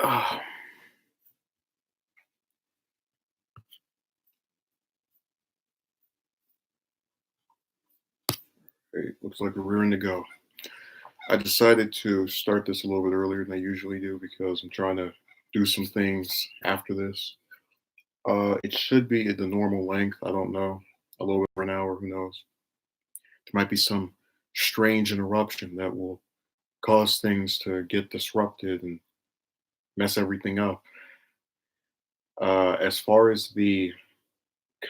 Ah, hey, looks like we're rearing to go. I decided to start this a little bit earlier than I usually do because I'm trying to do some things after this. It should be at the normal length. I don't know. A little bit over an hour. Who knows? There might be some strange interruption that will cause things to get disrupted and mess everything up. As far as the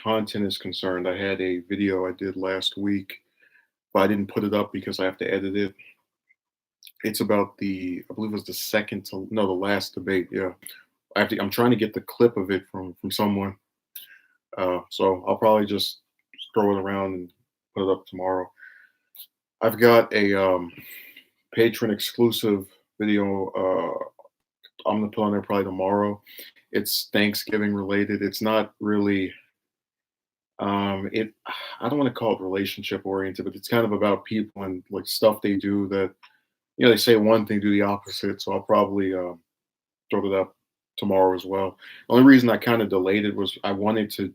content is concerned, I had a video I did last week, but I didn't put it up because I have to edit it. It's about I believe it was the second to, no, the last debate. Yeah. I'm trying to get the clip of it from someone. So I'll probably just throw it around and put it up tomorrow. I've got a patron exclusive video. I'm gonna put on there probably tomorrow. It's Thanksgiving related. It's not really it. I don't want to call it relationship oriented, but it's kind of about people and like stuff they do that they say one thing, do the opposite. So I'll probably throw it up tomorrow as well. The only reason I kind of delayed it was I wanted to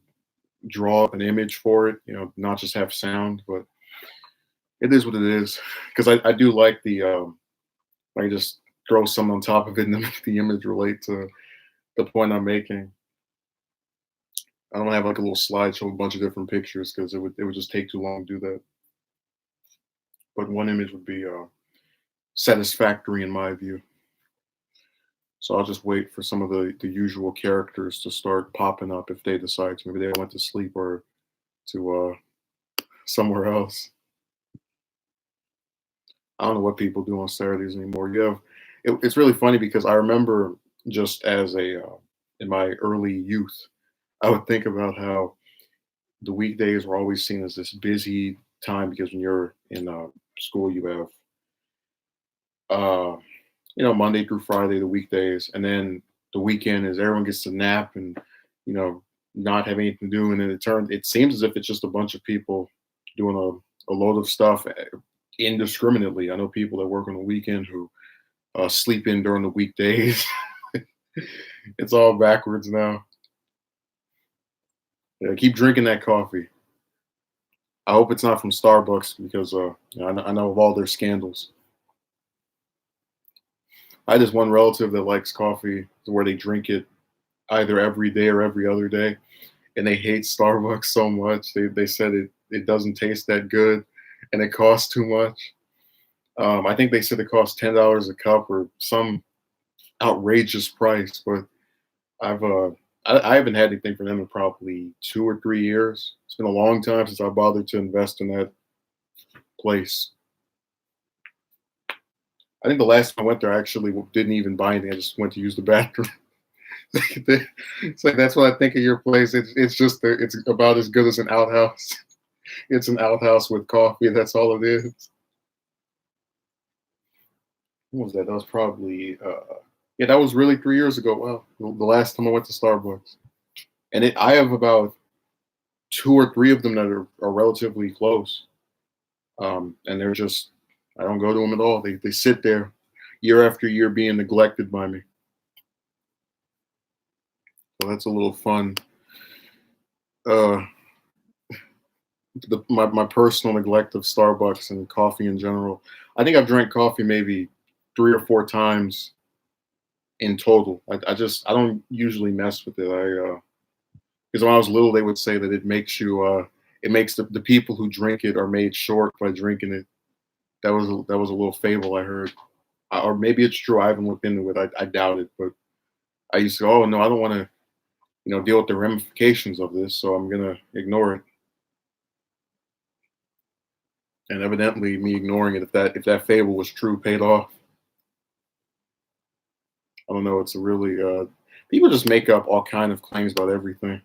draw up an image for it, not just have sound, but it is what it is. Because I do like I just throw something on top of it and then make the image relate to the point I'm making. I don't have like a little slideshow with a bunch of different pictures because it would just take too long to do that. But one image would be satisfactory in my view. So I'll just wait for some of the usual characters to start popping up if they decide to. Maybe they went to sleep or to somewhere else. I don't know what people do on Saturdays anymore. It's really funny because I remember just as in my early youth, I would think about how the weekdays were always seen as this busy time because when you're in school, you have uh, Monday through Friday, the weekdays, and then the weekend is everyone gets to nap and you know not have anything to do, and then it seems as if it's just a bunch of people doing a load of stuff indiscriminately. I know people that work on the weekend who sleep in during the weekdays. It's all backwards now. Yeah, keep drinking that coffee. I hope it's not from Starbucks because I know of all their scandals. I just one relative that likes coffee where they drink it either every day or every other day, and they hate Starbucks so much. They said it doesn't taste that good, and it costs too much. I think they said it costs $10 a cup or some outrageous price, but I've I haven't had anything from them in probably 2 or 3 years. It's been a long time since I bothered to invest in that place. I think the last time I went there, I actually didn't even buy anything. I just went to use the bathroom. It's like that's what I think of your place. It's about as good as an outhouse. It's an outhouse with coffee. That's all it is. What was that? That was probably yeah. That was really 3 years ago. Wow, the last time I went to Starbucks, and I have about two or three of them that are relatively close, and they're just I don't go to them at all. They sit there year after year being neglected by me. So that's a little fun. Uh, my personal neglect of Starbucks and coffee in general. I think I've drank coffee maybe 3 or 4 times in total. I don't usually mess with it. I because when I was little, they would say that it makes the people who drink it are made short by drinking it. That was a little fable I heard, or maybe it's true. I haven't looked into it. I doubt it, but I used to go, oh no, I don't want to deal with the ramifications of this, so I'm gonna ignore it. And evidently, me ignoring it, if that fable was true, paid off. I don't know. It's a really people just make up all kind of claims about everything.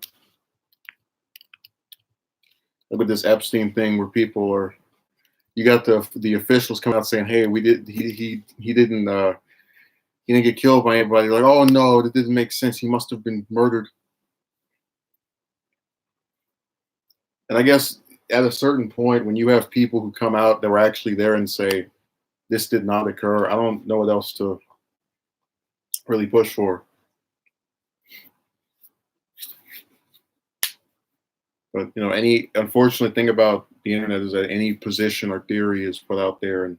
Like with this Epstein thing, where people are, you got the officials come out saying, "Hey, we did he didn't get killed by anybody." Like, oh no, that didn't make sense. He must have been murdered. And I guess at a certain point, when you have people who come out that were actually there and say this did not occur, I don't know what else to really push for. But any unfortunate thing about the internet is that any position or theory is put out there, and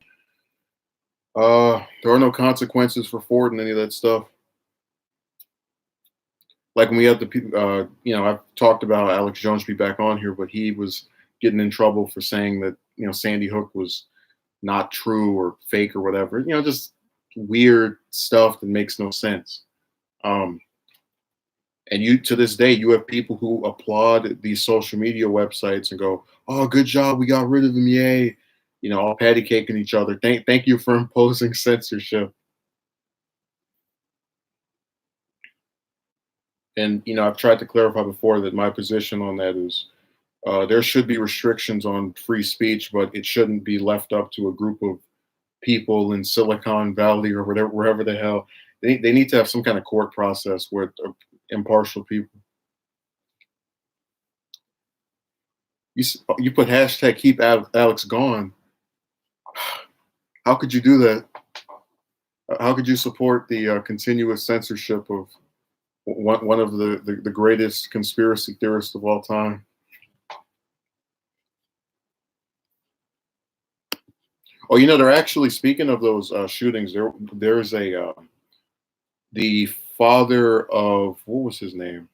there are no consequences for forwarding any of that stuff. Like when we had the people, I've talked about Alex Jones be back on here, but he was getting in trouble for saying that Sandy Hook was not true or fake or whatever. Just weird stuff that makes no sense. Um, and you to this day, you have people who applaud these social media websites and go, "Oh, good job, we got rid of them, yay!" All patty caking each other. Thank you for imposing censorship. And I've tried to clarify before that my position on that is there should be restrictions on free speech, but it shouldn't be left up to a group of people in Silicon Valley or whatever, wherever the hell. They need to have some kind of court process where impartial people. You put hashtag keep Alex gone. How could you do that? How could you support the continuous censorship of one of the greatest conspiracy theorists of all time? Oh, they're actually speaking of those shootings. There's the father of what was his name?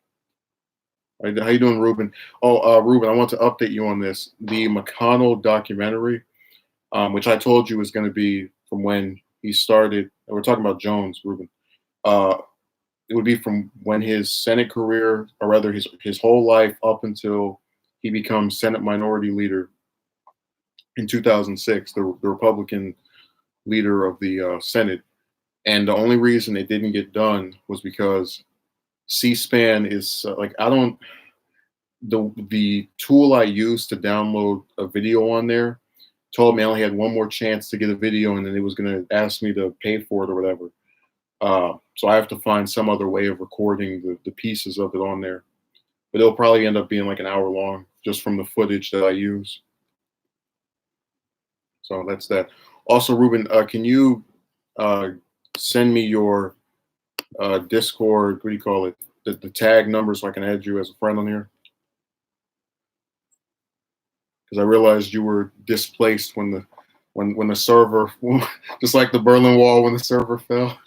How you doing, Ruben? Oh, Ruben, I want to update you on this. The McConnell documentary, which I told you was going to be from when he started. We're talking about Jones, Ruben. Uh, it would be from when his Senate career, or rather his whole life up until he becomes Senate Minority Leader in 2006, the Republican leader of the Senate. And the only reason it didn't get done was because C-SPAN is like I don't the tool I used to download a video on there told me I only had one more chance to get a video, and then it was going to ask me to pay for it or whatever. So I have to find some other way of recording the pieces of it on there. But it'll probably end up being like an hour long just from the footage that I use. So that's that. Also, Ruben, can you uh, send me your Discord? What do you call it? The tag number so I can add you as a friend on here. Because I realized you were displaced when the server, just like the Berlin Wall when the server fell,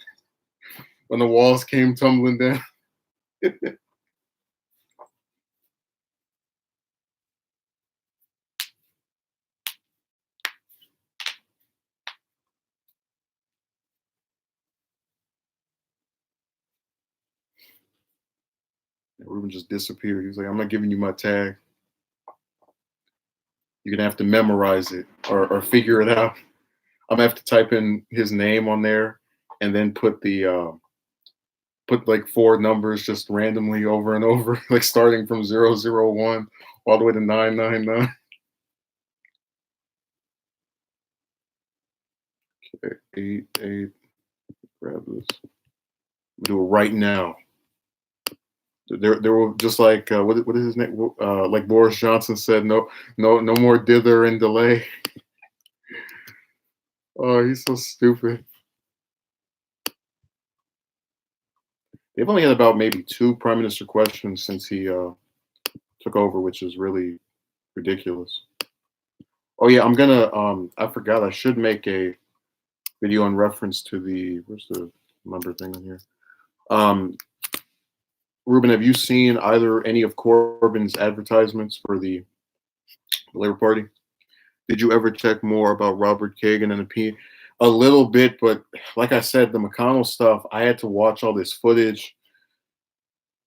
when the walls came tumbling down. Ruben just disappeared. He was like, "I'm not giving you my tag. You're gonna have to memorize it or figure it out." I'm gonna have to type in his name on there and then put like four numbers just randomly over and over, like starting from 001 all the way to 999. Okay, 88. Grab this. Do it right now. There will just like what is his name? Like Boris Johnson said, no more dither and delay. Oh, he's so stupid. They've only had about maybe two prime minister questions since he took over, which is really ridiculous. Oh yeah, I'm gonna. I forgot. I should make a video in reference to the where's the number thing on here. Um, Ruben, have you seen either any of Corbyn's advertisements for the Labor Party? Did you ever check more about Robert Kagan and the P? A little bit, but like I said, the McConnell stuff, I had to watch all this footage.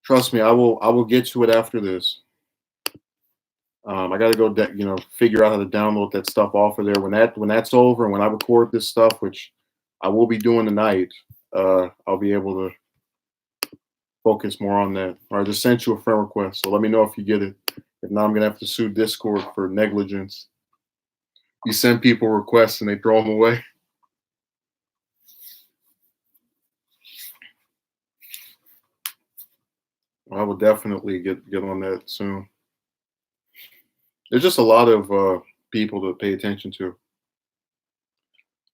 Trust me, I will get to it after this. I got to go, figure out how to download that stuff off of there. When that's over, and when I record this stuff, which I will be doing tonight, I'll be able to focus more on that. Or I just sent you a friend request, so let me know if you get it. If not, I'm gonna have to sue Discord for negligence. You send people requests and they throw them away. I will definitely get on that soon. There's just a lot of people to pay attention to.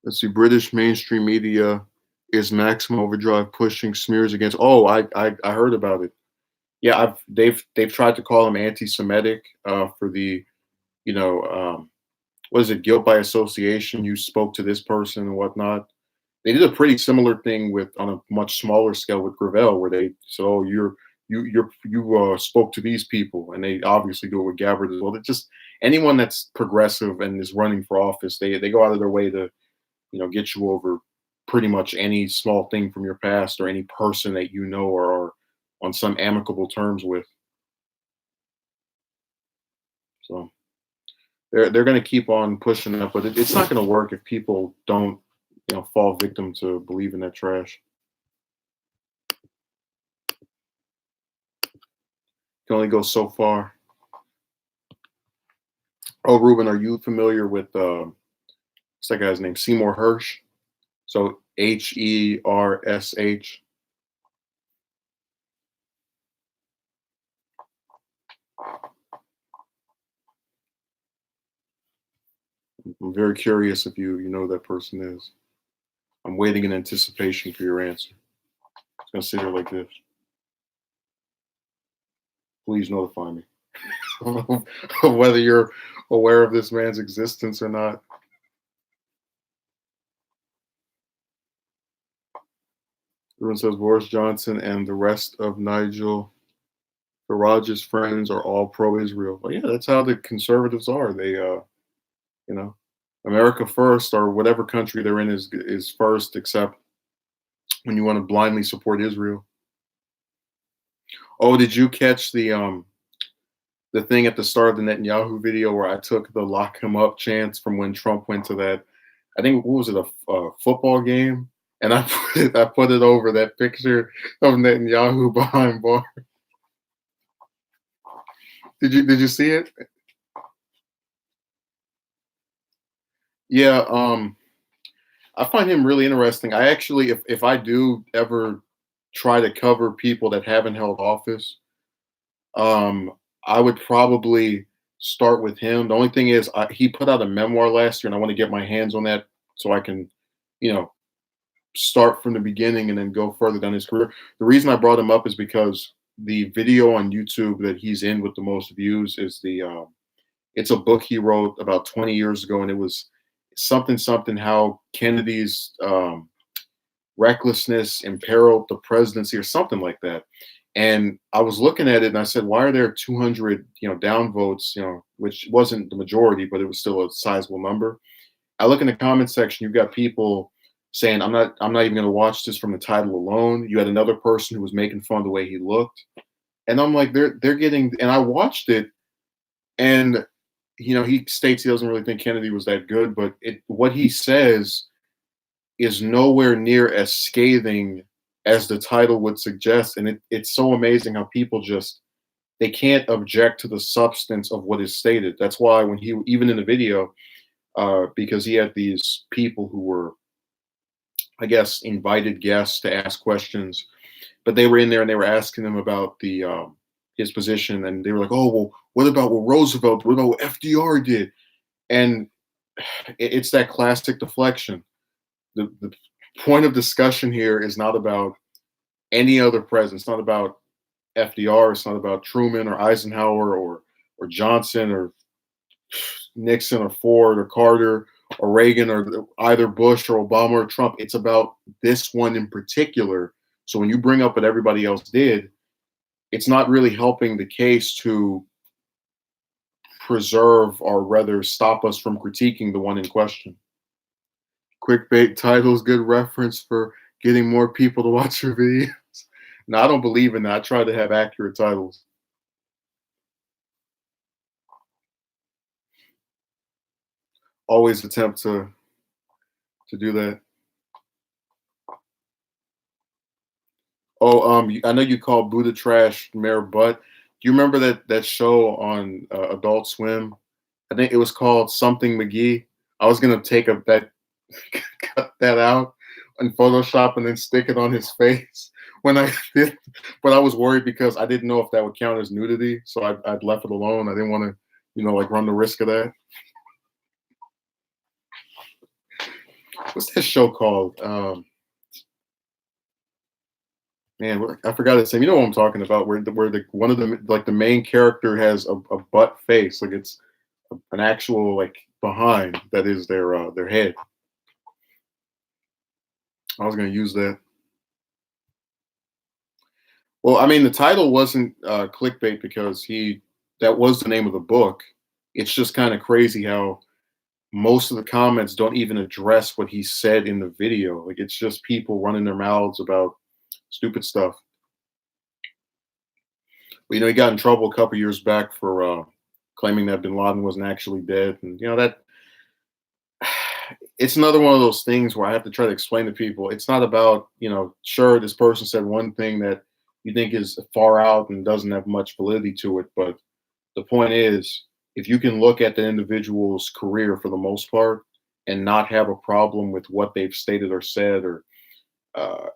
Let's see, British mainstream media Is Maximum Overdrive pushing smears against? Oh, I heard about it. Yeah, they've tried to call him anti-Semitic for the what is it, guilt by association? You spoke to this person and whatnot. They did a pretty similar thing with on a much smaller scale with Gravel, where they said, "Oh, you spoke to these people," and they obviously do it with Gabbard as well. They just anyone that's progressive and is running for office, they go out of their way to get you over pretty much any small thing from your past or any person that you know or are on some amicable terms with. So they're going to keep on pushing that, but it's not going to work if people don't fall victim to believing that trash. Can only go so far. Oh, Ruben, are you familiar with what's that guy's name? Seymour Hirsch. So Hersh. I'm very curious if you know who that person is. I'm waiting in anticipation for your answer. It's gonna sit here like this. Please notify me whether you're aware of this man's existence or not. Everyone says Boris Johnson and the rest of Nigel Farage's friends are all pro-Israel. Well, yeah, that's how the conservatives are. They, you know, America first, or whatever country they're in is first, except when you want to blindly support Israel. Oh, did you catch the thing at the start of the Netanyahu video where I took the lock him up chance from when Trump went to that, I think, what was it, a football game? And I put it over that picture of Netanyahu behind bar. Did you see it? Yeah, I find him really interesting. I actually, if I do ever try to cover people that haven't held office, um, I would probably start with him. The only thing is, he put out a memoir last year, and I want to get my hands on that so I can, you know, start from the beginning and then go further down his career. The reason I brought him up is because the video on YouTube that he's in with the most views is it's a book he wrote about 20 years ago, and it was something how Kennedy's recklessness imperiled the presidency or something like that. And I was looking at it and I said, why are there 200 downvotes, which wasn't the majority, but it was still a sizable number. I look in the comment section, you've got people saying, I'm not even going to watch this from the title alone. You had another person who was making fun of the way he looked. And I'm like, they're getting, and I watched it, and he states he doesn't really think Kennedy was that good, but what he says is nowhere near as scathing as the title would suggest. And it's so amazing how people just they can't object to the substance of what is stated. That's why when he even in the video, because he had these people who were, I guess, invited guests to ask questions, but they were in there and they were asking him about the his position, and they were like, "Oh, well, what about what Roosevelt? What about what FDR did?" And it's that classic deflection. The point of discussion here is not about any other president. It's not about FDR. It's not about Truman or Eisenhower or Johnson or Nixon or Ford or Carter or Reagan or either Bush or Obama or Trump. It's about this one in particular. So when you bring up what everybody else did, it's not really helping the case to preserve or rather stop us from critiquing the one in question. Clickbait titles, good reference for getting more people to watch your videos. No, I don't believe in that. I try to have accurate titles. Always attempt to do that. Oh, I know you call Buddha Trash Mayor Butt. Do you remember that show on Adult Swim? I think it was called Something McGee. I was gonna take that cut that out in Photoshop and then stick it on his face when I did, but I was worried because I didn't know if that would count as nudity, so I'd left it alone. I didn't want to, like run the risk of that. What's that show called? Man, I forgot his name. You know what I'm talking about? Where the one of the like the main character has a butt face, like it's an actual like behind that is their head. I was gonna use that. Well, I mean, the title wasn't clickbait because he that was the name of the book. It's just kind of crazy how most of the comments don't even address what he said in the video. Like it's just people running their mouths about stupid stuff. But, he got in trouble a couple years back for claiming that Bin Laden wasn't actually dead, and that it's another one of those things where I have to try to explain to people. It's not about sure, this person said one thing that you think is far out and doesn't have much validity to it, but the point is, if you can look at the individual's career for the most part and not have a problem with what they've stated or said or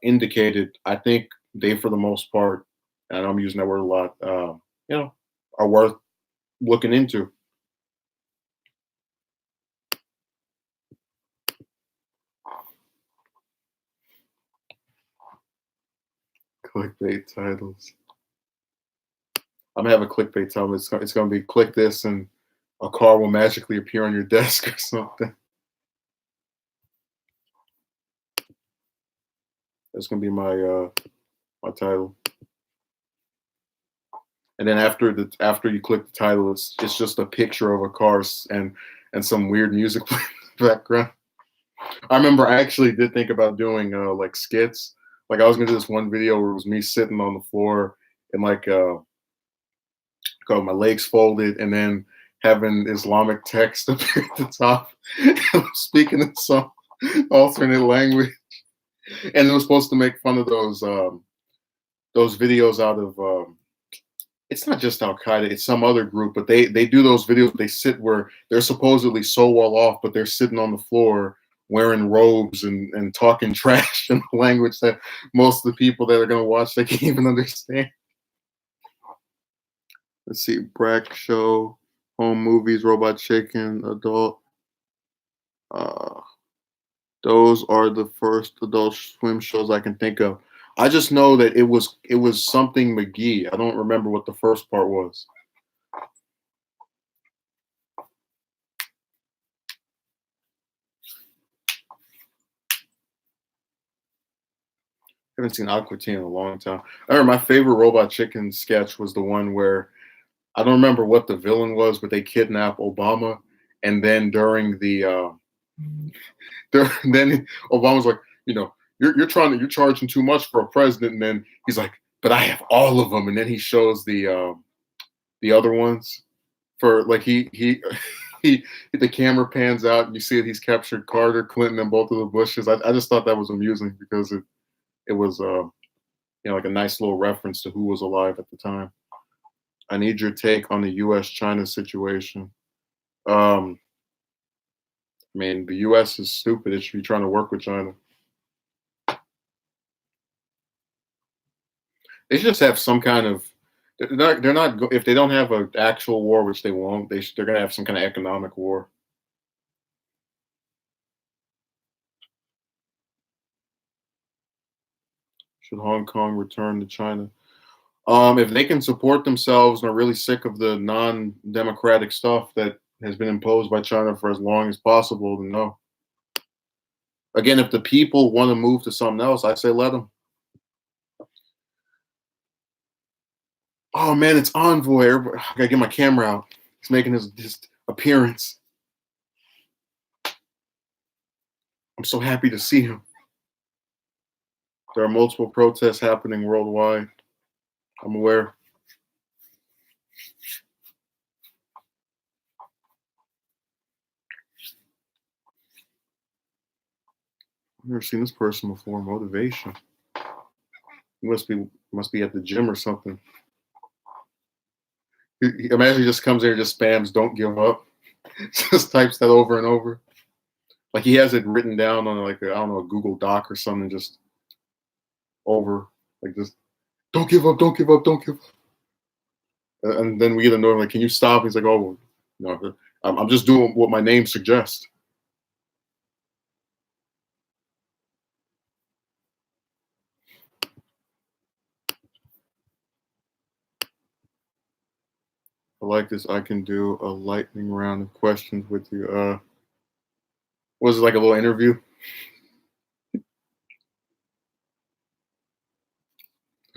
indicated, I think they, for the most part, and I'm using that word a lot, you know, are worth looking into. Clickbait titles. I'm gonna have a clickbait title. It's gonna be click this and a car will magically appear on your desk or something. That's gonna be my title. And then after you click the title, it's just a picture of a car and some weird music playing in the background. I remember I actually did think about doing like skits. Like I was gonna do this one video where it was me sitting on the floor and like got my legs folded and then having Islamic text appear at the top. Speaking in some alternate language. And it was supposed to make fun of those videos out of it's not just Al Qaeda, it's some other group, but they do those videos. They sit where they're supposedly so well off, but they're sitting on the floor wearing robes and talking trash in a language that most of the people that are going to watch they can't even understand. Let's see, Brack Show, Home Movies, Robot Chicken, Adult. Uh, those are the first Adult Swim shows I can think of. I just know that it was something McGee. I don't remember what the first part was. I haven't seen Aqua Teen in a long time. I remember my favorite Robot Chicken sketch was the one where I don't remember what the villain was, but they kidnap Obama, and then during the then Obama's like, you're charging too much for a president, and then he's like, but I have all of them, and then he shows the other ones for like he the camera pans out and you see that he's captured Carter, Clinton, and both of the Bushes. I just thought that was amusing because it was like a nice little reference to who was alive at the time. I need your take on the U.S. China situation. Um, I mean, the U.S. is stupid. It should be trying to work with China. They should just have some kind of. They're not. If they don't have an actual war, which they won't, they're gonna have some kind of economic war. Should Hong Kong return to China? If they can support themselves and are really sick of the non-democratic stuff that has been imposed by China for as long as possible, then no. Again, if the people want to move to something else, I say let them. Oh man, it's Envoy. I gotta get my camera out. He's making his appearance. I'm so happy to see him. There are multiple protests happening worldwide. I'm aware. I've never seen this person before. Motivation. He must be at the gym or something. Imagine he just comes there and just spams "Don't give up." Just types that over and over. Like he has it written down on like I don't know, a Google Doc or something, just over like just don't give up, don't give up, don't give up. And then we get annoyed like, can you stop? He's like, oh no, I'm just doing what my name suggests. I like this. I can do a lightning round of questions with you. Was it like a little interview?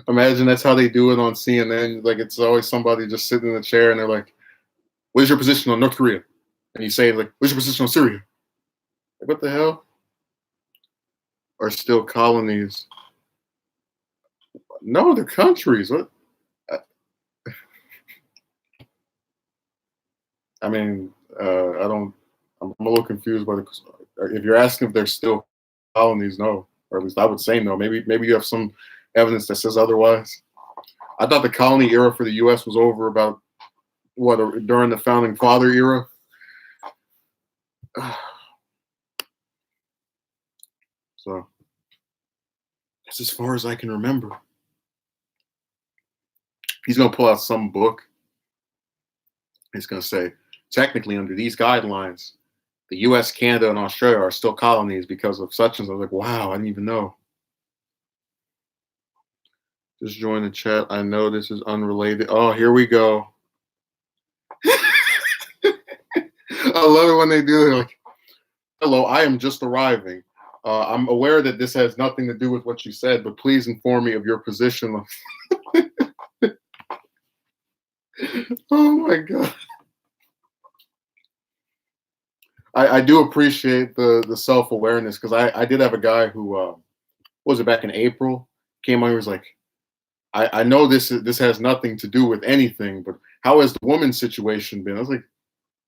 Imagine that's how they do it on CNN. Like it's always somebody just sitting in a chair and they're like, "What is your position on North Korea?" And you say like, "What's your position on Syria?" Like, what the hell? Are still colonies? No, they're countries. What? I I mean, I don't. I'm a little confused by the. If you're asking if they're still colonies, no, or at least I would say no. Maybe you have some evidence that says otherwise. I thought the colony era for the U.S. was over about what during the founding father era. So that's as far as I can remember. He's gonna pull out some book. He's gonna say, technically, under these guidelines, the U.S., Canada, and Australia are still colonies because of such and such. I was like, wow, I didn't even know. Just join the chat. I know this is unrelated. Oh, here we go. I love it when they do. They're like, hello, I am just arriving. I'm aware that this has nothing to do with what you said, but please inform me of your position. Oh my god. I do appreciate the self awareness because I did have a guy who was it back in April came on. He was like, I know this has nothing to do with anything, but how has the woman's situation been? I was like,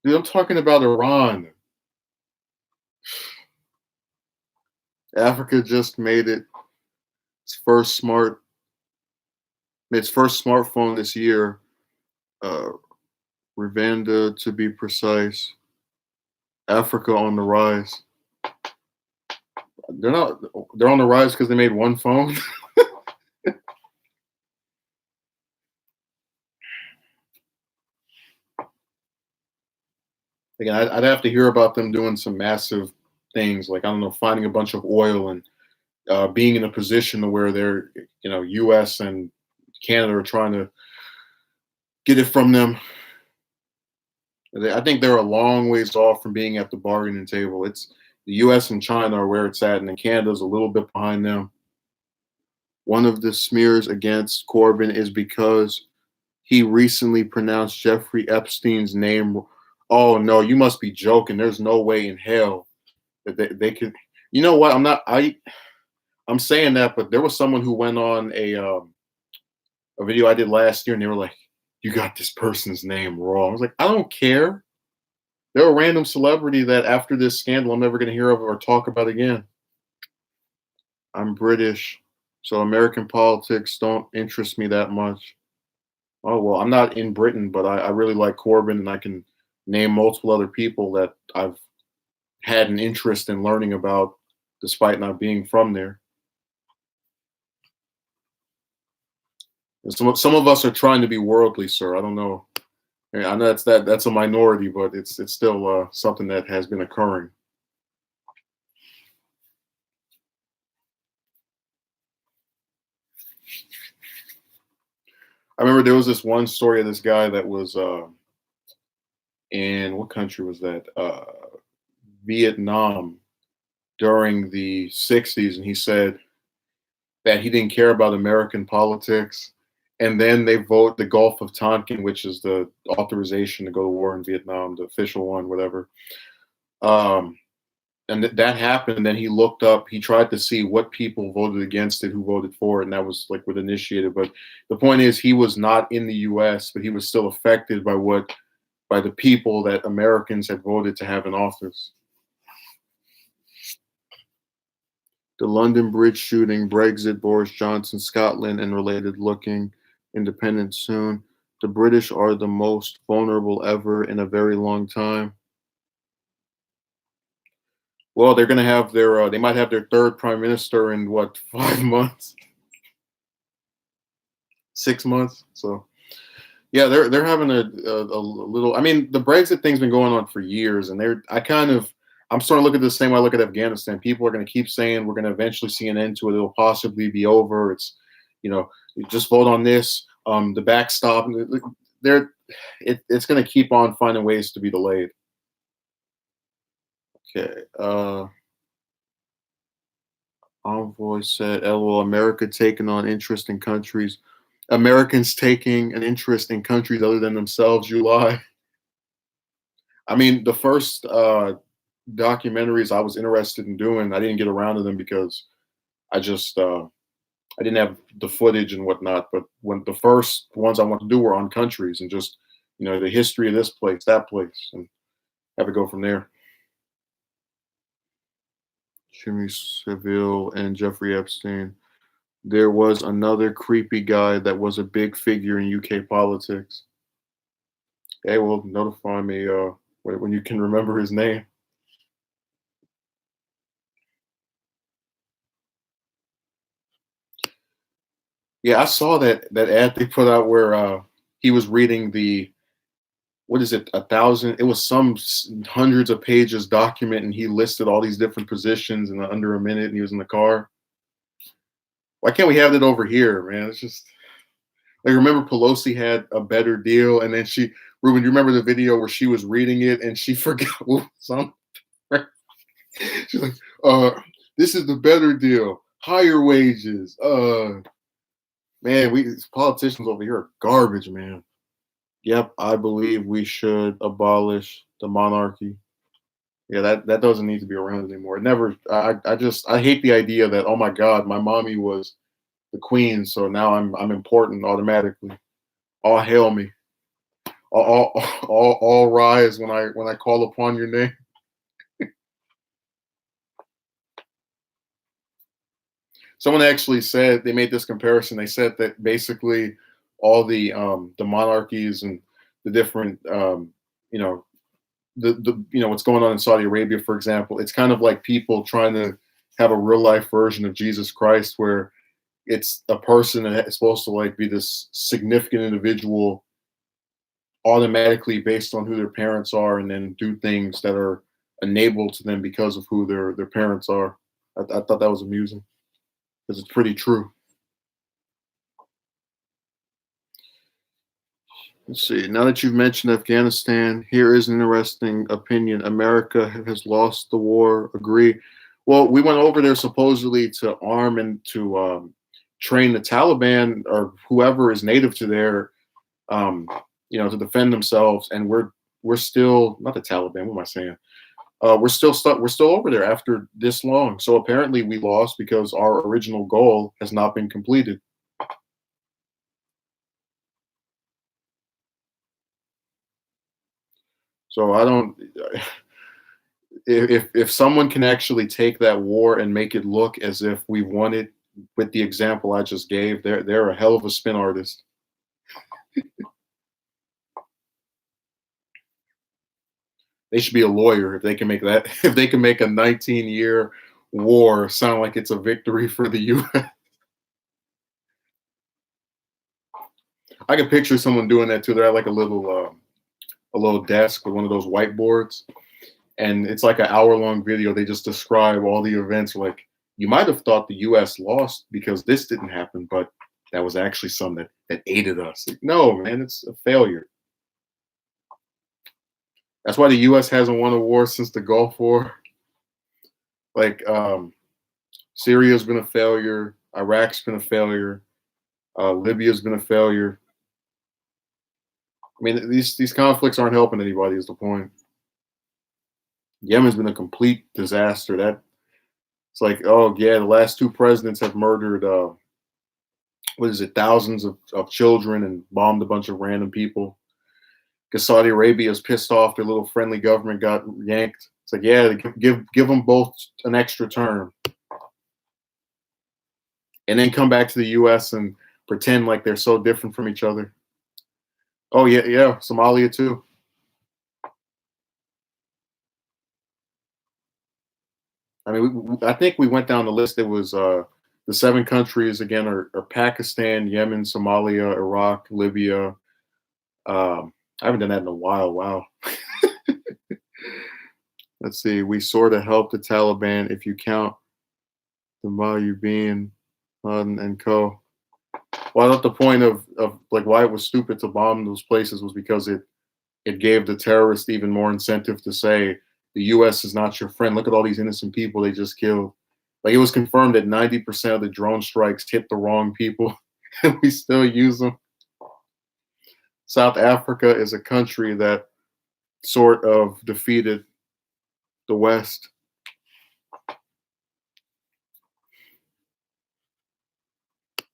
dude, I'm talking about Iran. Africa just made its first smartphone this year. Uh, Rwanda, to be precise. Africa on the rise. They're not. They're on the rise because they made one phone. Again, I'd have to hear about them doing some massive things, like I don't know, finding a bunch of oil and being in a position to where they're, U.S. and Canada are trying to get it from them. I think they're a long ways off from being at the bargaining table. It's the U.S. and China are where it's at, and then Canada's a little bit behind them. One of the smears against Corbyn is because he recently pronounced Jeffrey Epstein's name. Oh no, you must be joking. There's no way in hell that they could. You know what? I'm saying that, but there was someone who went on a video I did last year, and they were like, "You got this person's name wrong." I was like, "I don't care. They're a random celebrity that after this scandal, I'm never going to hear of or talk about again." I'm British, so American politics don't interest me that much. Oh well, I'm not in Britain, but I really like Corbyn, and I can name multiple other people that I've had an interest in learning about, despite not being from there. And some of us are trying to be worldly, sir. I don't know. I know that's a minority, but it's still something that has been occurring. I remember there was this one story of this guy that was in what country was that? Vietnam during the '60s, and he said that he didn't care about American politics. And then they vote the Gulf of Tonkin, which is the authorization to go to war in Vietnam, the official one, whatever. Um, and that happened. And then he looked up, he tried to see what people voted against it, who voted for it. And that was like what initiated. But the point is, he was not in the US, but he was still affected by the people that Americans had voted to have in office. The London Bridge shooting, Brexit, Boris Johnson, Scotland, and related looking independent soon. The British are the most vulnerable ever in a very long time. Well, they're going to have they might have their third prime minister in what, 5 months, 6 months. So yeah, they're having a little. I mean, the Brexit thing's been going on for years, and I'm starting to look at the same way I look at Afghanistan. People are going to keep saying we're going to eventually see an end to it. It'll possibly be over. It's, you just vote on this. The backstop. They're it's going to keep on finding ways to be delayed. Okay. Envoy said, "LOL, America taking on interest in countries. Americans taking an interest in countries other than themselves. You lie." I mean, the first documentaries I was interested in doing, I didn't get around to them because I just I didn't have the footage and whatnot. But when the first ones I want to do were on countries and just the history of this place, that place, and have it go from there. Jimmy Savile and Jeffrey Epstein. There was another creepy guy that was a big figure in UK politics. Hey, well, notify me when you can remember his name. Yeah, I saw that ad they put out where he was reading the what is it, 1,000? It was some hundreds of pages document, and he listed all these different positions in under a minute, and he was in the car. Why can't we have that over here, man? It's just like remember Pelosi had a better deal, and then Ruben, you remember the video where she was reading it and she forgot some. She's like, this is the better deal, higher wages. Man, these politicians over here are garbage, man. Yep, I believe we should abolish the monarchy. Yeah, that doesn't need to be around anymore. It never. I hate the idea that, oh my God, my mommy was the queen, so now I'm important automatically. All hail me. All rise when I call upon your name. Someone actually said they made this comparison. They said that basically all the monarchies and the different you know what's going on in Saudi Arabia, for example, it's kind of like people trying to have a real life version of Jesus Christ, where it's a person that is supposed to like be this significant individual automatically based on who their parents are, and then do things that are enabled to them because of who their parents are. I thought that was amusing because it's pretty true. Let's see. Now that you've mentioned Afghanistan, here is an interesting opinion. America has lost the war. Agree. Well, we went over there supposedly to arm and to train the Taliban or whoever is native to there, um, to defend themselves. And we're still not the Taliban. What am I saying? We're still stuck. We're still over there after this long. So apparently, we lost because our original goal has not been completed. So I don't. If someone can actually take that war and make it look as if we won it with the example I just gave, they're a hell of a spin artist. They should be a lawyer if they can make that. If they can make a 19-year war sound like it's a victory for the U.S. I can picture someone doing that too. They're at like a little desk with one of those whiteboards, and it's like an hour-long video. They just describe all the events. Like, you might have thought the U.S. lost because this didn't happen, but that was actually something that aided us. Like, no, man, it's a failure. That's why the U.S. hasn't won a war since the Gulf War. Like, Syria's been a failure. Iraq's been a failure. Libya's been a failure. I mean, these conflicts aren't helping anybody. Is the point? Yemen's been a complete disaster. That it's like, oh yeah, the last two presidents have murdered what is it, thousands of children and bombed a bunch of random people. Because Saudi Arabia is pissed off their little friendly government got yanked. It's like, yeah, give them both an extra term, and then come back to the U.S. and pretend like they're so different from each other. Oh yeah, yeah, Somalia too. I mean, I think we went down the list. It was the seven countries again are Pakistan, Yemen, Somalia, Iraq, Libya. I haven't done that in a while. Wow. Let's see. We sort of helped the Taliban if you count the Malyubian and co. Well, I thought the point of like why it was stupid to bomb those places was because it gave the terrorists even more incentive to say the U.S. is not your friend. Look at all these innocent people they just killed. Like it was confirmed that 90% of the drone strikes hit the wrong people, and we still use them. South Africa is a country that sort of defeated the West.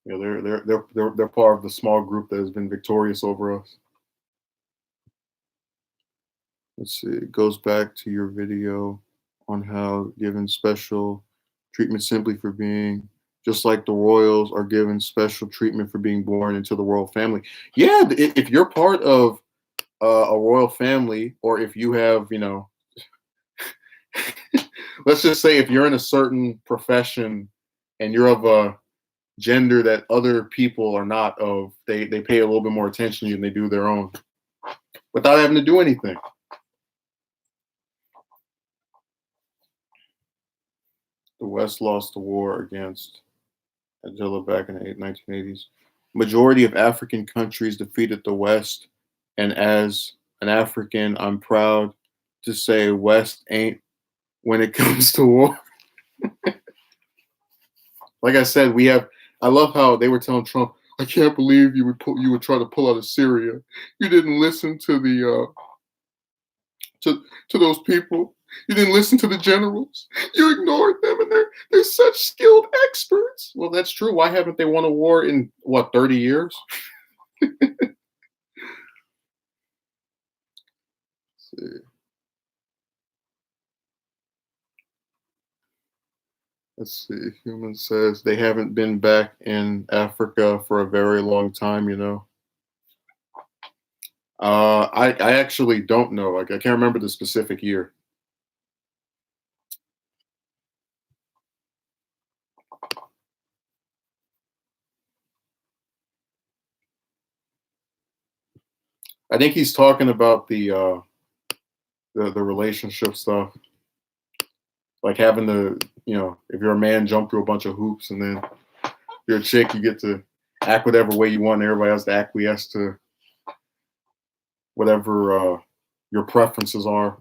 You know, they're part of the small group that has been victorious over us. Let's see. It goes back to your video on how given special treatment simply for being just like the royals are given special treatment for being born into the royal family. Yeah, if you're part of a royal family, or if you have, let's just say if you're in a certain profession and you're of a gender that other people are not of, they pay a little bit more attention to you than they do their own without having to do anything. The West lost the war against Attila back in the 1980s. Majority of African countries defeated the West, and as an African, I'm proud to say West ain't when it comes to war. Like I said, we have. I love how they were telling Trump, "I can't believe you would try to pull out of Syria. You didn't listen to the to those people. You didn't listen to the generals. You ignored them, and they're such skilled experts." Well, that's true. Why haven't they won a war in what 30 years? Let's see. Human says they haven't been back in Africa for a very long time. I actually don't know. Like I can't remember the specific year. I think he's talking about the relationship stuff, like having to, if you're a man, jump through a bunch of hoops, and then you're a chick, you get to act whatever way you want, and everybody has to acquiesce to whatever your preferences are.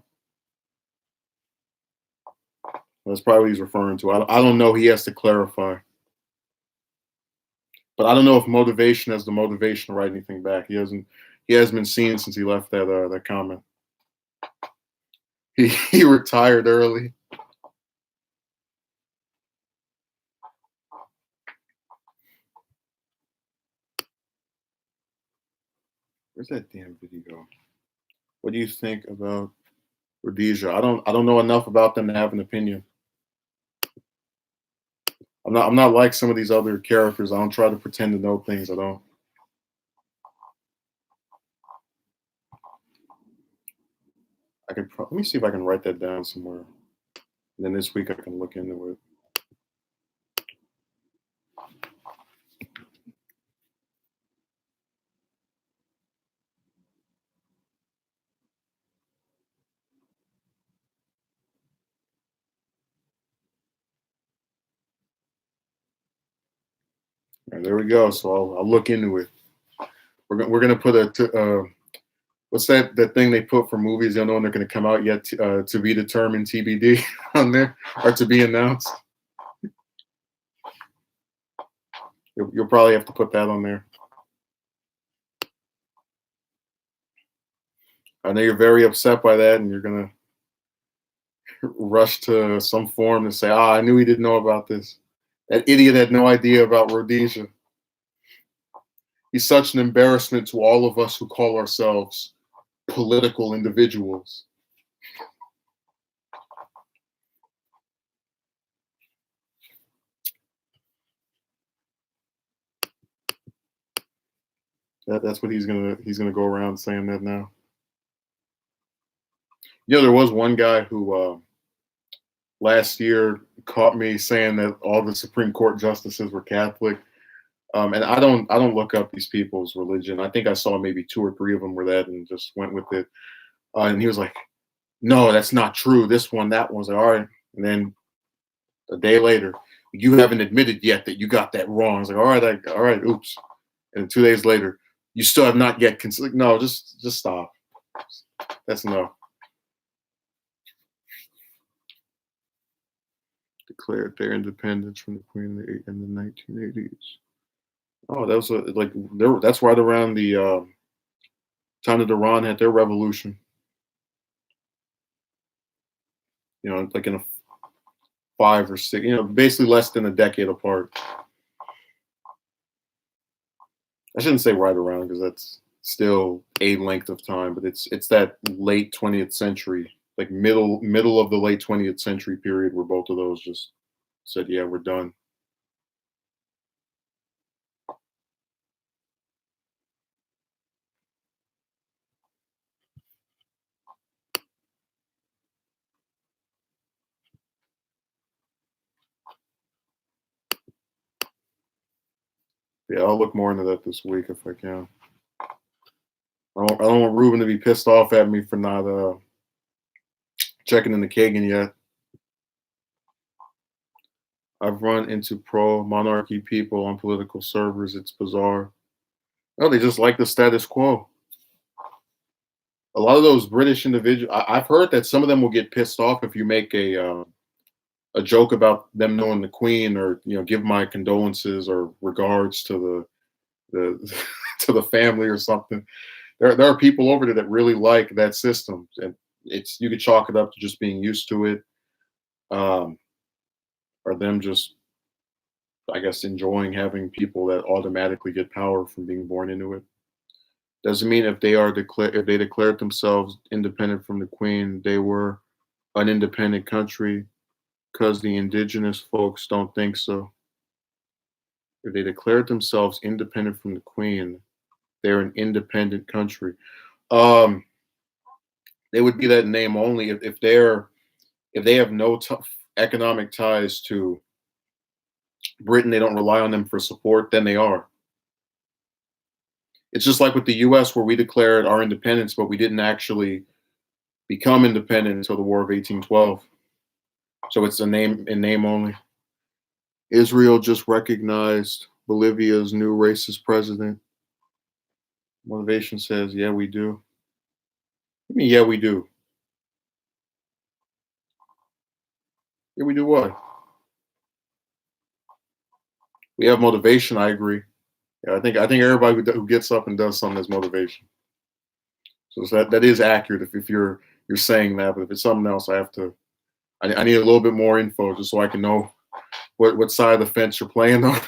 That's probably what he's referring to. I don't know. He has to clarify. But I don't know if motivation has the motivation to write anything back. He hasn't been seen since he left that comment. He retired early. Where's that damn video? What do you think about Rhodesia? I don't know enough about them to have an opinion. I'm not like some of these other characters. I don't try to pretend to know things I don't. Let me see if I can write that down somewhere. And then this week I can look into it. And there we go. So I'll look into it. We're gonna put what's that thing they put for movies? They don't know when they're gonna come out yet. To be determined, TBD on there, or to be announced. You'll probably have to put that on there. I know you're very upset by that, and you're gonna rush to some forum to say, "Ah, I knew he didn't know about this. That idiot had no idea about Rhodesia. He's such an embarrassment to all of us who call ourselves political individuals." That's what he's gonna go around saying that now. There was one guy who last year caught me saying that all the Supreme Court justices were Catholic. And I don't look up these people's religion. I think I saw maybe two or three of them were that, and just went with it. And he was like, "No, that's not true. This one, that one." I was like, "All right." And then a day later, you haven't admitted yet that you got that wrong. It's like, all right, all right, oops. And 2 days later, you still have not yet like, no, just stop. That's enough. Declared their independence from the Queen in the 1980s. Oh, that was like that's right around the time that Iran had their revolution. Like in a 5 or 6, basically less than a decade apart. I shouldn't say right around because that's still a length of time, but it's that late 20th century, like middle of the late 20th century period where both of those just said, yeah, we're done. Yeah, I'll look more into that this week if I can. I don't want Ruben to be pissed off at me for not checking into Kagan yet. I've run into pro-monarchy people on political servers. It's bizarre. No, they just like the status quo. A lot of those British individuals, I've heard that some of them will get pissed off if you make a joke about them knowing the Queen, or give my condolences or regards to the to the family or something. There are people over there that really like that system, and you could chalk it up to just being used to it, or them just, I guess, enjoying having people that automatically get power from being born into it. Doesn't mean if they declared themselves independent from the Queen, they were an independent country, because the indigenous folks don't think so. If they declared themselves independent from the Queen, they're an independent country. Um, they would be that name only if they have no economic ties to Britain. They don't rely on them for support. Then they are. It's just like with the U.S., where we declared our independence, but we didn't actually become independent until the War of 1812. So it's a name in name only. Israel just recognized Bolivia's new racist president. Motivation says, yeah, we do. I mean, yeah, we do. Yeah, we do what? We have motivation. I agree. Yeah, I think everybody who gets up and does something has motivation. So that is accurate if you're saying that. But if it's something else, I need a little bit more info just so I can know what side of the fence you're playing on.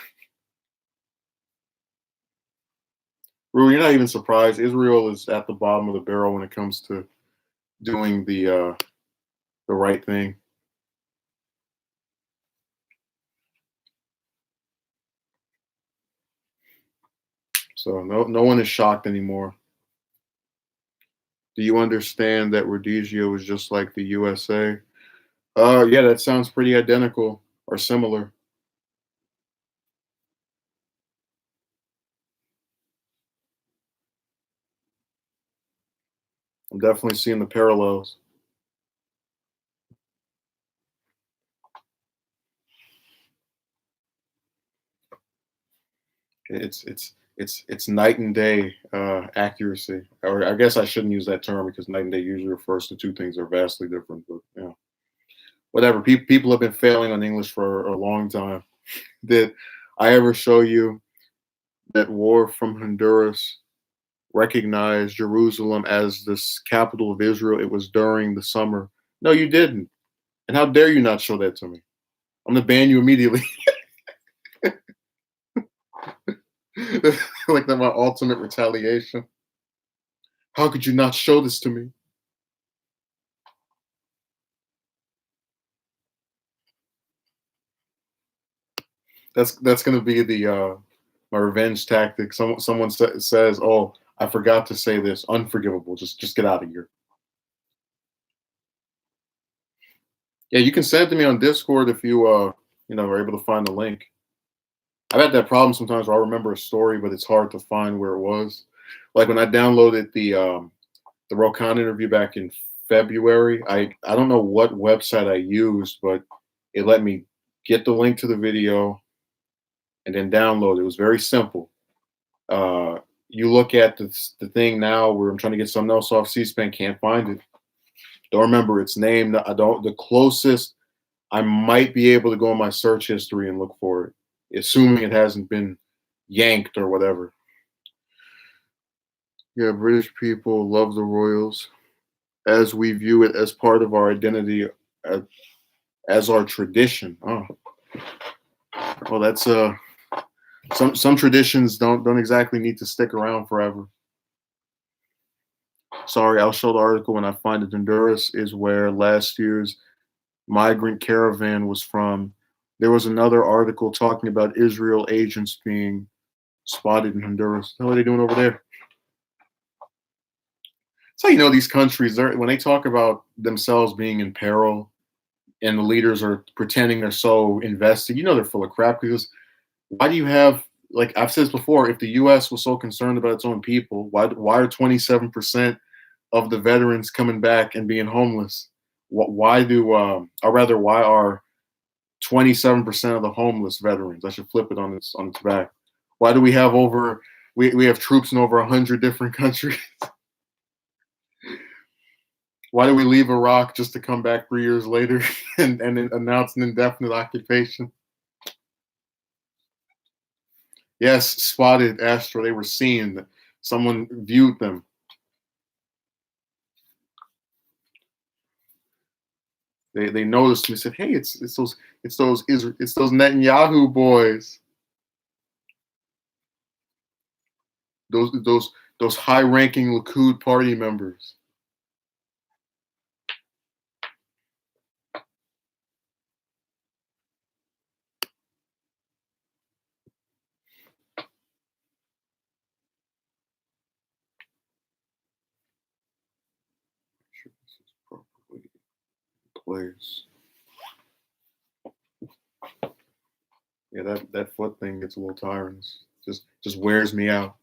Rue, you're not even surprised. Israel is at the bottom of the barrel when it comes to doing the right thing. So no one is shocked anymore. Do you understand that Rhodesia was just like the USA? Yeah, that sounds pretty identical or similar. I'm definitely seeing the parallels. It's night and day accuracy, or I guess I shouldn't use that term because night and day usually refers to two things that are vastly different. But whatever. People have been failing on English for a long time. Did I ever show you that War from Honduras recognized Jerusalem as this capital of Israel? It was during the summer. No, you didn't. And how dare you not show that to me? I'm gonna ban you immediately. Like that, my ultimate retaliation. How could you not show this to me? That's gonna be the my revenge tactic. Someone says, "Oh, I forgot to say this." Unforgivable. Just get out of here. Yeah, you can send it to me on Discord if you are able to find the link. I've had that problem sometimes where I remember a story, but it's hard to find where it was. Like when I downloaded the Rokan interview back in February, I don't know what website I used, but it let me get the link to the video, and then download it. It was very simple. You look at the thing now where I'm trying to get something else off C-SPAN, can't find it. Don't remember its name. I don't. The closest I might be able to go in my search history and look for it, assuming it hasn't been yanked or whatever. Yeah, British people love the royals as we view it as part of our identity, uh, as our tradition. Oh, well, that's some traditions don't exactly need to stick around forever. Sorry, I'll show the article when I find it. Honduras is where last year's migrant caravan was from. There was another article talking about Israel agents being spotted in Honduras. What are they doing over there? So you know these countries, when they talk about themselves being in peril and the leaders are pretending they're so invested, you know they're full of crap. Because why do you have, like I've said this before, if the U.S. was so concerned about its own people, why are 27% of the veterans coming back and being homeless? Why do, or rather, why are 27% of the homeless veterans? I should flip it on its back. Why do we have we have troops in over 100 different countries? Why do we leave Iraq just to come back 3 years later and announce an indefinite occupation? Yes, spotted Astro. They were seen. Someone viewed them. They noticed and they said, "Hey, it's those Netanyahu boys. Those high-ranking Likud party members." Sure, this is properly in place. Yeah, that foot thing gets a little tiring. Just wears me out.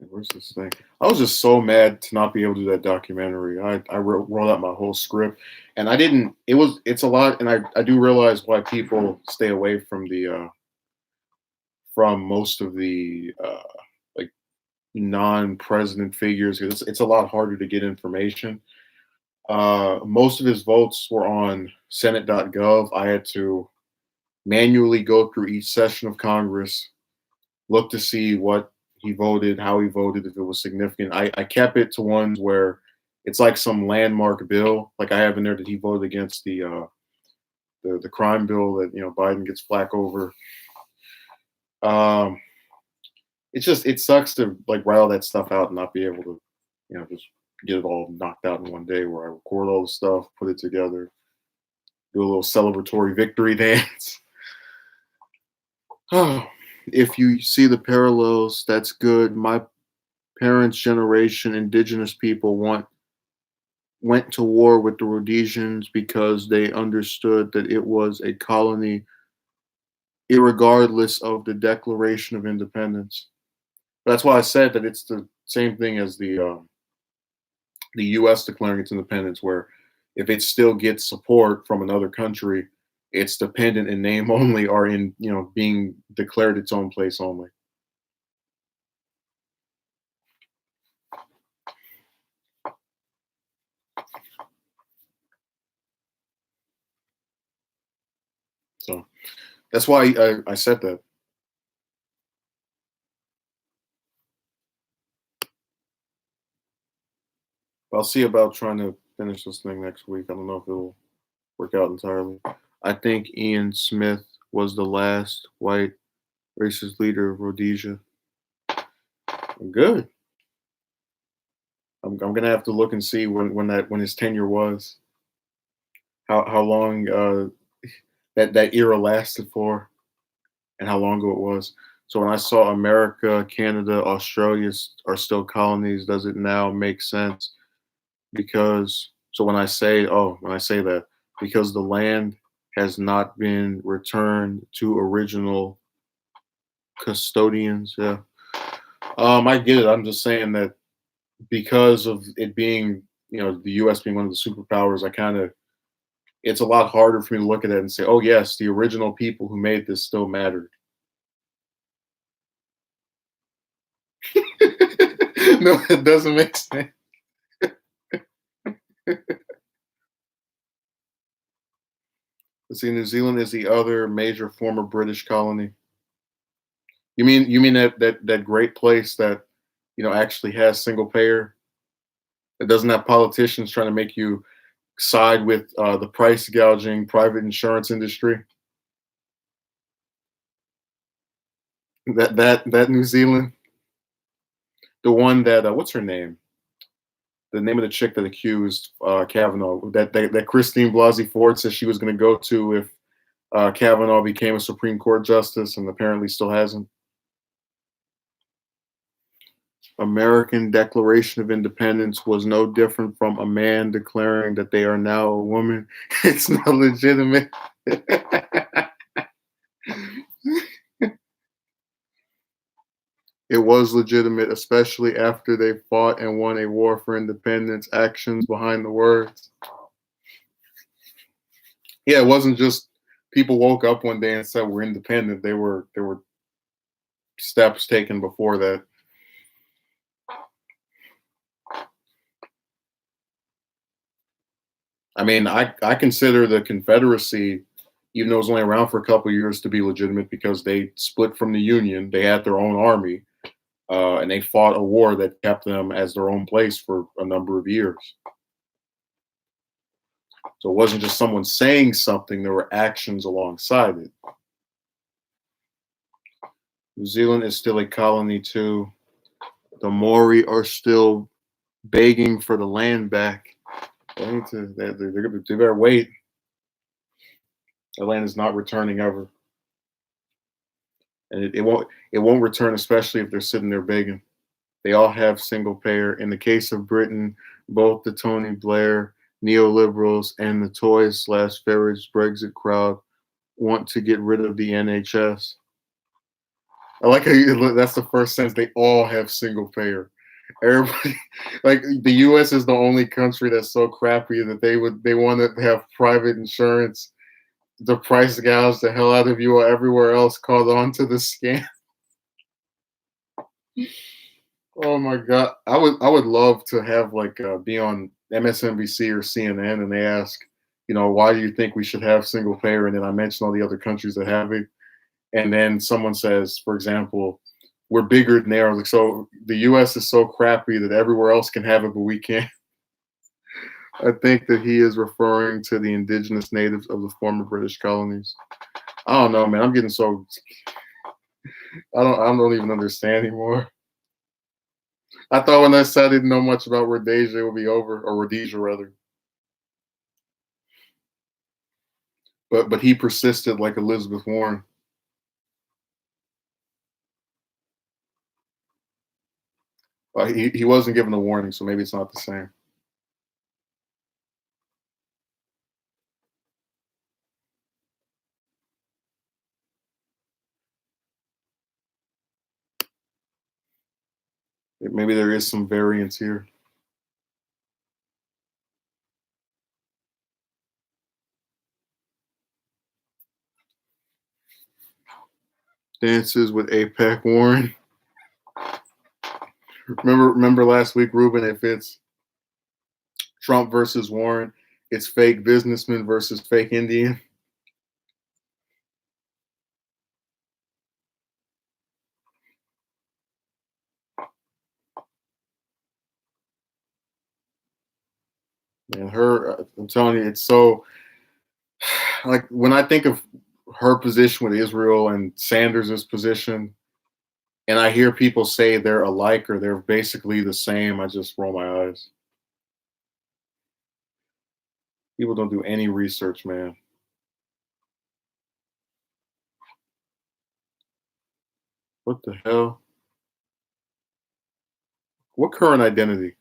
Where's this thing? I was just so mad to not be able to do that documentary. I wrote out my whole script, and I didn't. It's a lot, and I do realize why people stay away from the from most of the like non-president figures, because it's a lot harder to get information. Most of his votes were on Senate.gov. I had to manually go through each session of Congress, look to see what he voted, how he voted, if it was significant. I kept it to ones where it's like some landmark bill. Like I have in there that he voted against the crime bill that Biden gets flack over. Um, it sucks to like write all that stuff out and not be able to just get it all knocked out in one day. Where I record all the stuff, put it together, do a little celebratory victory dance. Oh, if you see the parallels, that's good. My parents' generation, indigenous people went to war with the Rhodesians because they understood that it was a colony, irregardless of the Declaration of Independence. That's why I said that it's the same thing as the U.S. declaring its independence, where if it still gets support from another country, it's dependent in name only, or in being declared its own place only. So that's why I said that. I'll see about trying to finish this thing next week. I don't know if it'll work out entirely. I think Ian Smith was the last white racist leader of Rhodesia. Good. I'm gonna have to look and see when his tenure was, how long that era lasted for, and how long ago it was. So when I saw America, Canada, Australia are still colonies, does it now make sense? Because so when I say that, because the land has not been returned to original custodians. Yeah. I get it. I'm just saying that because of it being, the U.S. being one of the superpowers, I kind of it's a lot harder for me to look at it and say, oh yes, the original people who made this still mattered. No, it doesn't make sense. Let's see, New Zealand is the other major former British colony. You mean that great place that actually has single payer? It doesn't have politicians trying to make you side with the price gouging private insurance industry. That New Zealand, the one that what's her name? The name of the chick that accused Kavanaugh, that Christine Blasey Ford said she was going to go to if Kavanaugh became a Supreme Court justice, and apparently still hasn't. American Declaration of Independence was no different from a man declaring that they are now a woman. It's not legitimate. It was legitimate, especially after they fought and won a war for independence. Actions behind the words. Yeah, it wasn't just people woke up one day and said we're independent. There were steps taken before that. I mean, I consider the Confederacy, even though it was only around for a couple of years, to be legitimate because they split from the Union. They had their own army, and they fought a war that kept them as their own place for a number of years. So it wasn't just someone saying something; there were actions alongside it. New Zealand is still a colony too. The Maori are still begging for the land back. They need to. They better wait. The land is not returning ever, and it won't return, especially if they're sitting there begging. They all have single payer. In the case of Britain, both the Tony Blair neoliberals and the Tories/Farage Brexit crowd want to get rid of the NHS. I like how that's the first sentence. They all have single payer. Everybody, like the U.S. is the only country that's so crappy that they want to have private insurance. The price gouge the hell out of you, while everywhere else caught on to the scam. Oh my god, I would love to have like be on MSNBC or CNN and they ask, why do you think we should have single payer? And then I mention all the other countries that have it, and then someone says, for example, we're bigger than they are. Like, so the U.S. is so crappy that everywhere else can have it, but we can't. I think that he is referring to the indigenous natives of the former British colonies. I don't know, man. I'm getting so I don't even understand anymore. I thought when I said I didn't know much about Rhodesia, it would be over, or Rhodesia rather. But he persisted like Elizabeth Warren. He wasn't given a warning, so maybe it's not the same. Maybe there is some variance here. Dances with APAC Warren. Remember last week, Ruben, if it's Trump versus Warren, it's fake businessman versus fake Indian. And I'm telling you, it's so like when I think of her position with Israel and Sanders's position, and I hear people say they're alike or they're basically the same, I just roll my eyes. People don't do any research, man. What the hell? What current identity?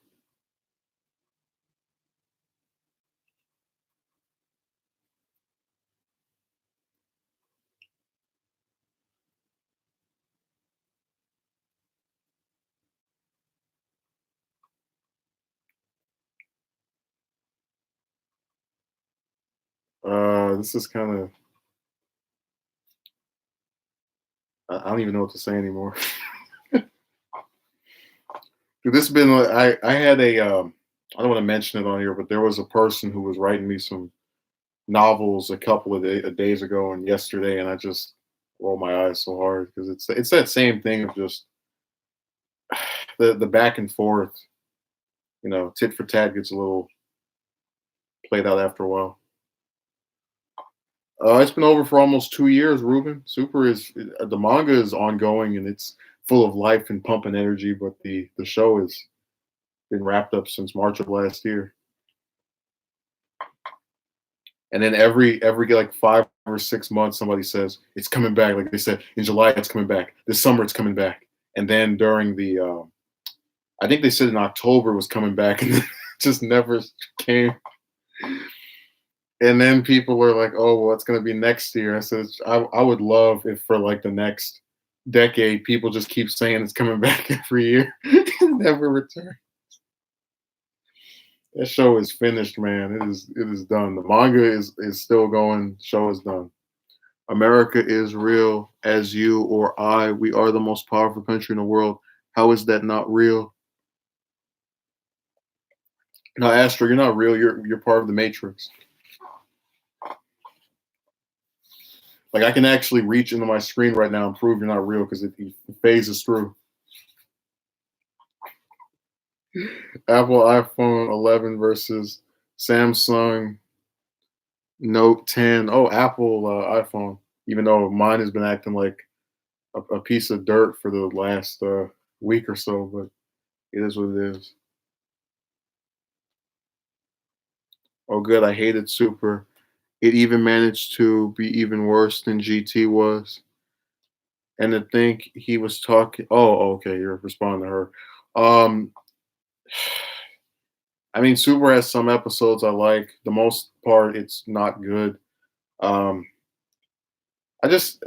This is kind of I don't even know what to say anymore. This has been I had a I don't want to mention it on here, but there was a person who was writing me some novels a couple of days ago and yesterday, and I just roll my eyes so hard because it's that same thing of just the back and forth. Tit for tat gets a little played out after a while. It's been over for almost 2 years, Ruben. Super is the manga is ongoing and it's full of life and pumping energy, but the show has been wrapped up since March of last year. And then every like 5 or 6 months, somebody says it's coming back. Like they said in July, it's coming back. This summer, it's coming back. And then during I think they said in October it was coming back, and it just never came. And then people were like, "Oh, well, it's going to be next year." I said, "I would love if for like the next decade, people just keep saying it's coming back every year and never return." That show is finished, man. It is done. The manga is still going. Show is done. America is real as you or I. We are the most powerful country in the world. How is that not real? No, Astro, you're not real. You're part of the Matrix. Like I can actually reach into my screen right now and prove you're not real because it phases through. Apple iPhone 11 versus Samsung Note 10. Oh, Apple iPhone. Even though mine has been acting like a piece of dirt for the last week or so, but it is what it is. Oh, good. I hated Super. It even managed to be even worse than GT was. And to think he was talking. Oh, okay. You're responding to her. Um, I mean, Super has some episodes I like. The most part, it's not good. Um, I just,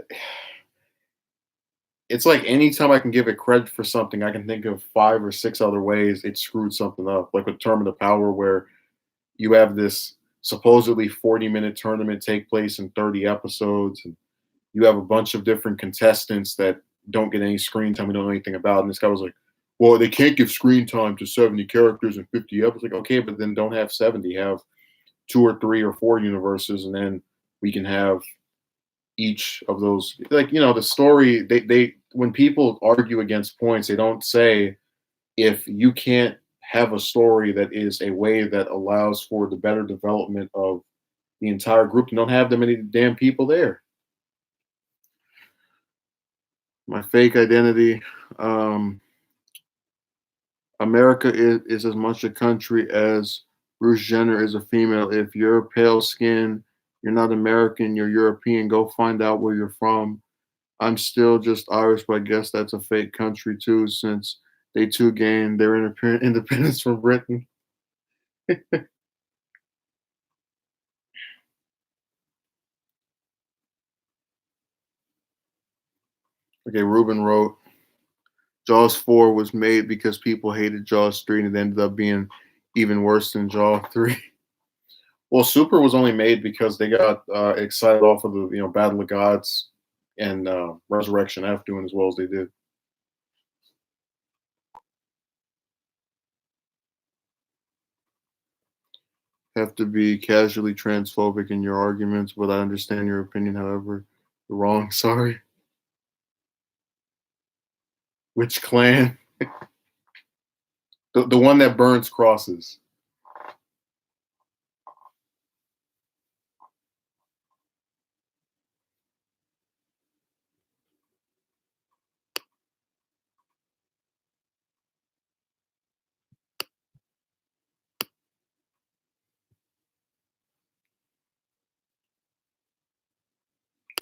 it's like anytime I can give it credit for something, I can think of 5 or 6 other ways it screwed something up. Like with Tournament of Power, where you have this supposedly 40-minute tournament take place in 30 episodes, and you have a bunch of different contestants that don't get any screen time we don't know anything about. And this guy was like, well, they can't give screen time to 70 characters and 50 episodes. Like, okay, but then don't have 70, have 2 or 3 or 4 universes, and then we can have each of those. Like, the story, they when people argue against points, they don't say if you can't have a story that is a way that allows for the better development of the entire group, and don't have that many damn people there. My fake identity. Um, America is as much a country as Bruce Jenner is a female. If you're pale skin, you're not American, you're European. Go find out where you're from. I'm still just Irish, but I guess that's a fake country too, since they too gained their independence from Britain. Okay, Ruben wrote, Jaws 4 was made because people hated Jaws 3 and it ended up being even worse than Jaws 3. Well, Super was only made because they got excited off of the Battle of Gods and Resurrection F doing as well as they did. Have to be casually transphobic in your arguments, but I understand your opinion. However, you're wrong. Sorry. Which clan? The one that burns crosses.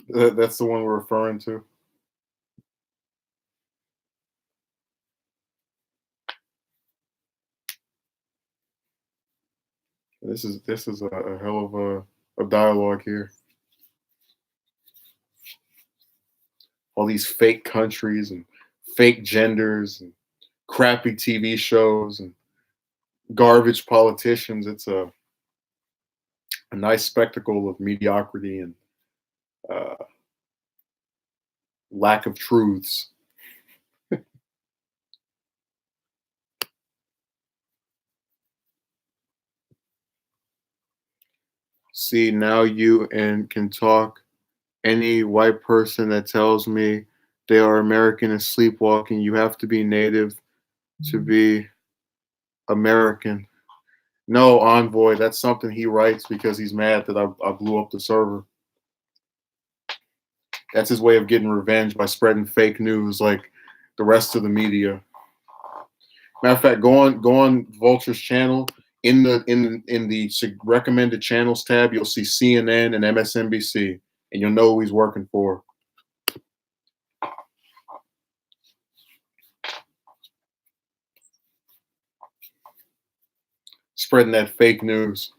That's the one we're referring to. This is a hell of a dialogue here. All these fake countries and fake genders and crappy TV shows and garbage politicians. a nice spectacle of mediocrity and uh, lack of truths. See, now you and can talk. Any white person that tells me they are American is sleepwalking. You have to be native to be American. No, Envoy, that's something he writes because he's mad that I blew up the server. That's his way of getting revenge by spreading fake news like the rest of the media. Matter of fact, go on Vulture's channel. In the recommended channels tab, you'll see CNN and MSNBC, and you'll know who he's working for. Spreading that fake news.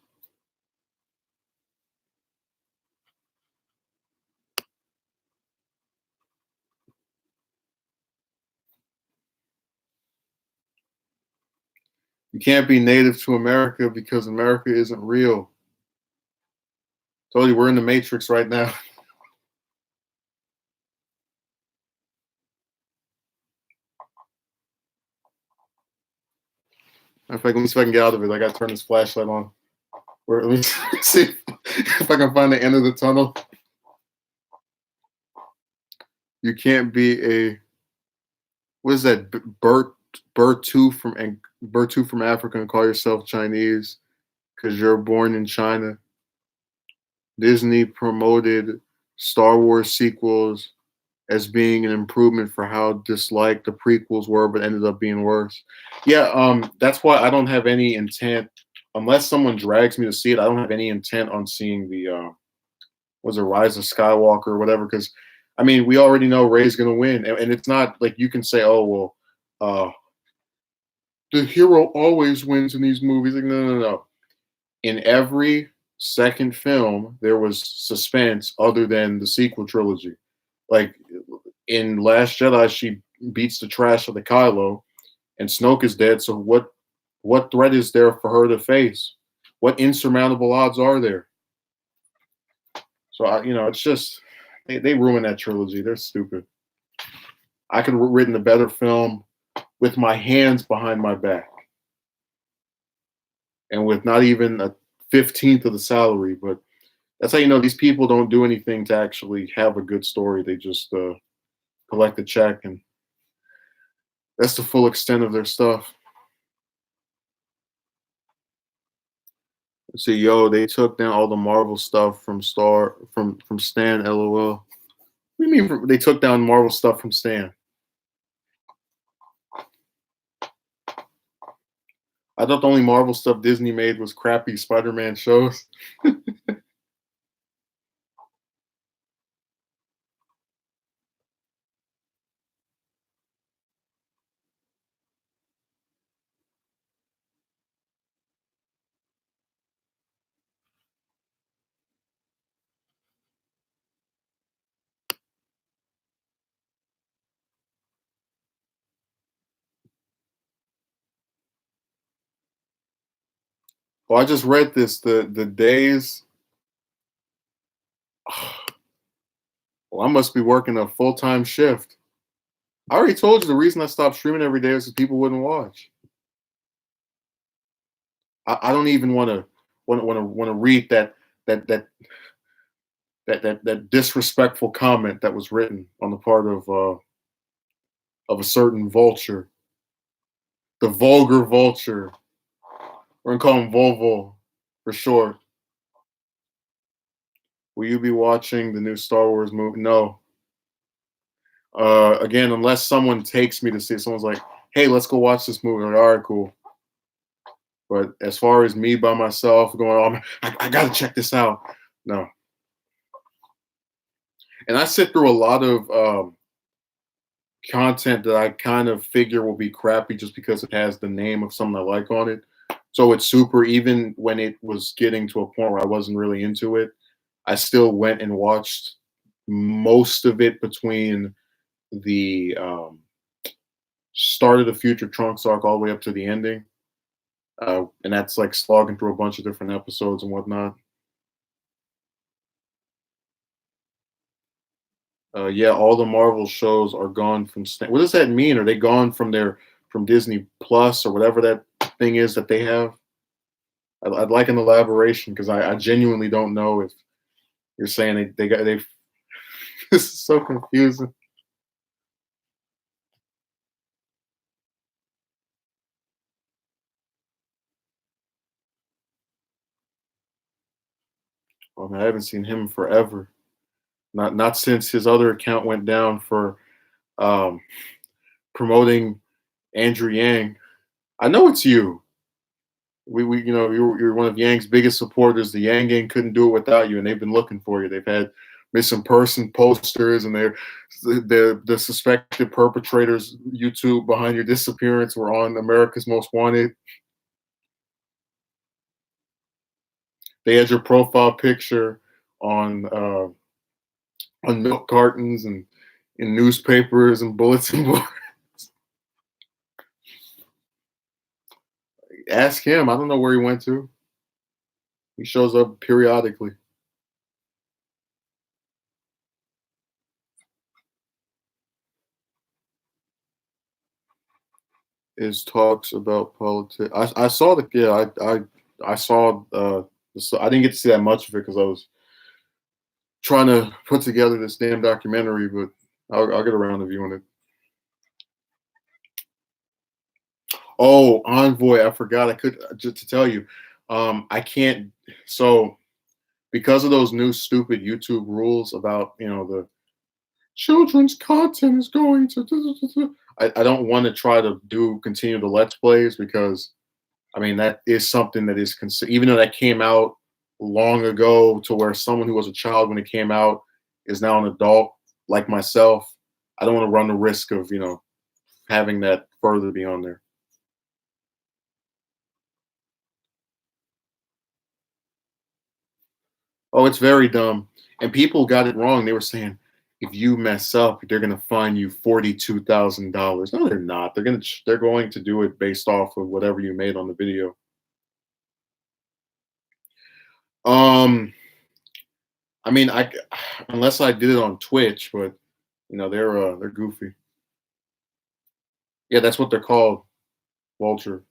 You can't be native to America because America isn't real. Told you we're in the Matrix right now. In fact, let me see if I can get out of it. I gotta turn this flashlight on. Let me see if I can find the end of the tunnel. You can't be a what is that? Bird two from Africa and call yourself Chinese because you're born in China. Disney promoted Star Wars sequels as being an improvement for how disliked the prequels were, but ended up being worse. Yeah, that's why I don't have any intent, unless someone drags me to see it. I don't have any intent on seeing the was it Rise of Skywalker or whatever? Because I mean, we already know Rey's gonna win, and it's not like you can say, oh well, the hero always wins in these movies. Like, no, no, no. In every second film, there was suspense other than the sequel trilogy. Like in Last Jedi, she beats the trash of the Kylo, and Snoke is dead. So what threat is there for her to face? What insurmountable odds are there? So it's just they ruined that trilogy. They're stupid. I could have written a better film with my hands behind my back and with not even a 15th of the salary. But that's how you know these people don't do anything to actually have a good story. They just collect a check, and that's the full extent of their stuff. So yo, they took down all the Marvel stuff from Stan. LOL. What do you mean they took down Marvel stuff from Stan? I thought the only Marvel stuff Disney made was crappy Spider-Man shows. Well, I just read this. The days. Well, I must be working a full-time shift. I already told you the reason I stopped streaming every day is because people wouldn't watch. I don't even want to read that that that disrespectful comment that was written on the part of a certain vulture, the vulgar vulture. We're gonna call him Volvo for short. Will you be watching the new Star Wars movie? No. Again, unless someone takes me to see it, someone's like, "Hey, let's go watch this movie." I'm like, all right, cool. But as far as me by myself going, oh, I gotta check this out. No. And I sit through a lot of content that I kind of figure will be crappy just because it has the name of something I like on it. So it's super. Even when it was getting to a point where I wasn't really into it, I still went and watched most of it between the start of the Future Trunks arc all the way up to the ending. And that's like slogging through a bunch of different episodes and whatnot. Yeah, all the Marvel shows are gone from. What does that mean? Are they gone from from Disney Plus or whatever that thing is that they have? I'd like an elaboration because I genuinely don't know if you're saying they got they. This is so confusing. Oh man, I haven't seen him forever. Not since his other account went down for um, promoting Andrew Yang. I know it's you. We you know you're one of Yang's biggest supporters. The Yang gang couldn't do it without you, and they've been looking for you. They've had missing person posters, and the suspected perpetrators YouTube behind your disappearance were on America's Most Wanted. They had your profile picture on milk cartons and in newspapers and bulletin boards. Ask him. I don't know where he went to. He shows up periodically. Is talks about politics. I saw the yeah I saw I didn't get to see that much of it because I was trying to put together this damn documentary, but I'll get around to viewing it. Oh, Envoy, I forgot. I could just to tell you, I can't. So because of those new stupid YouTube rules about the children's content is going to. I don't want to try to continue the let's plays because I mean that is something that is even though that came out long ago to where someone who was a child when it came out is now an adult like myself. I don't want to run the risk of having that further be on there. Oh, it's very dumb. And people got it wrong. They were saying if you mess up, they're gonna fine you $42,000. No, they're not. They're going to do it based off of whatever you made on the video. Um, I mean, I unless I did it on Twitch, but they're goofy. Yeah, that's what they're called, Vulture.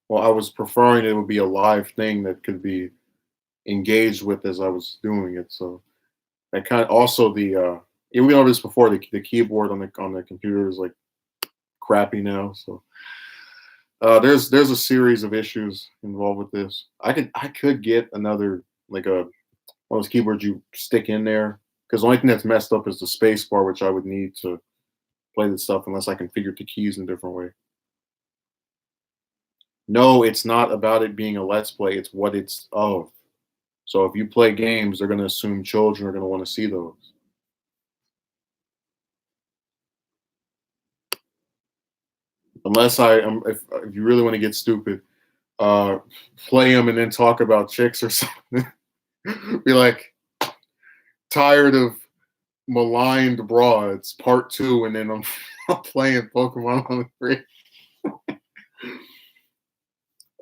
Well, I was preferring it would be a live thing that could be engaged with as I was doing it. So that kind of also yeah, we know this before the keyboard on the computer is like crappy now. So there's a series of issues involved with this. I could get another like one of those keyboards you stick in there because the only thing that's messed up is the space bar, which I would need to play this stuff unless I configure the keys in a different way. No, it's not about it being a let's play. It's what it's of. So if you play games, they're going to assume children are going to want to see those. Unless if you really want to get stupid, uh, play them and then talk about chicks or something. Be like tired of maligned broads, part two, and then I'm playing Pokemon on the free.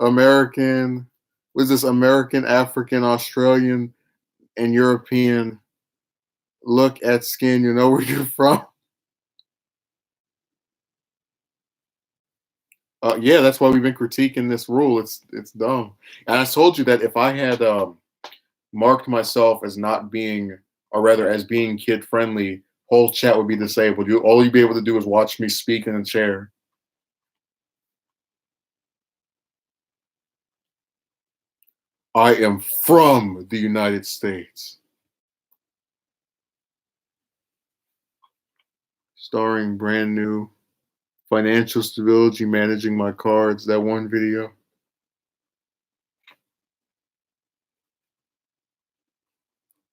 American, was this American, African, Australian, and European? Look at skin, you know where you're from. Yeah, that's why we've been critiquing this rule. It's dumb. And I told you that if I had marked myself as not being, or rather as being kid friendly, whole chat would be disabled. All you'd be able to do is watch me speak in a chair. I am from the United States. Starring brand new financial stability, managing my cards. That one video.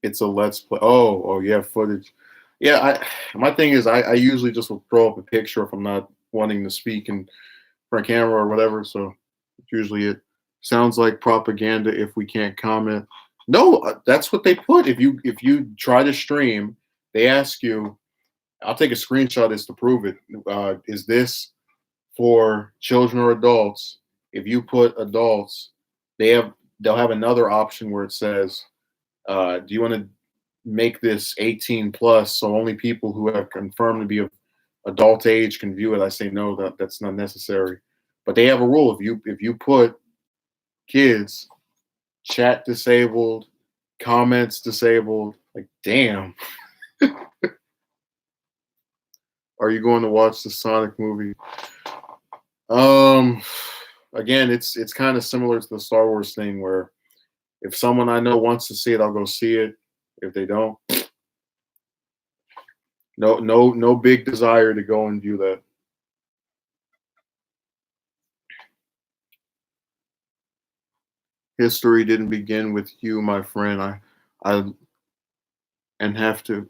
It's a let's play. Oh yeah, footage. Yeah, my thing is I usually just will throw up a picture if I'm not wanting to speak in for a camera or whatever. So it's usually it. Sounds like propaganda if we can't comment. No, that's what they put. If you try to stream, they ask you. I'll take a screenshot of this to prove it. Is this for children or adults? If you put adults, they'll have another option where it says Do you want to make this 18 plus so only people who have confirmed to be of adult age can view it? I say no, that's not necessary. But they have a rule: if you put kids, chat disabled, comments disabled, like damn, are you going to watch the Sonic movie? Um, Again, it's kind of similar to the Star Wars thing where if someone I know wants to see it, I'll go see it. If they don't, no big desire to go and view that. History didn't begin with you, my friend. I and have to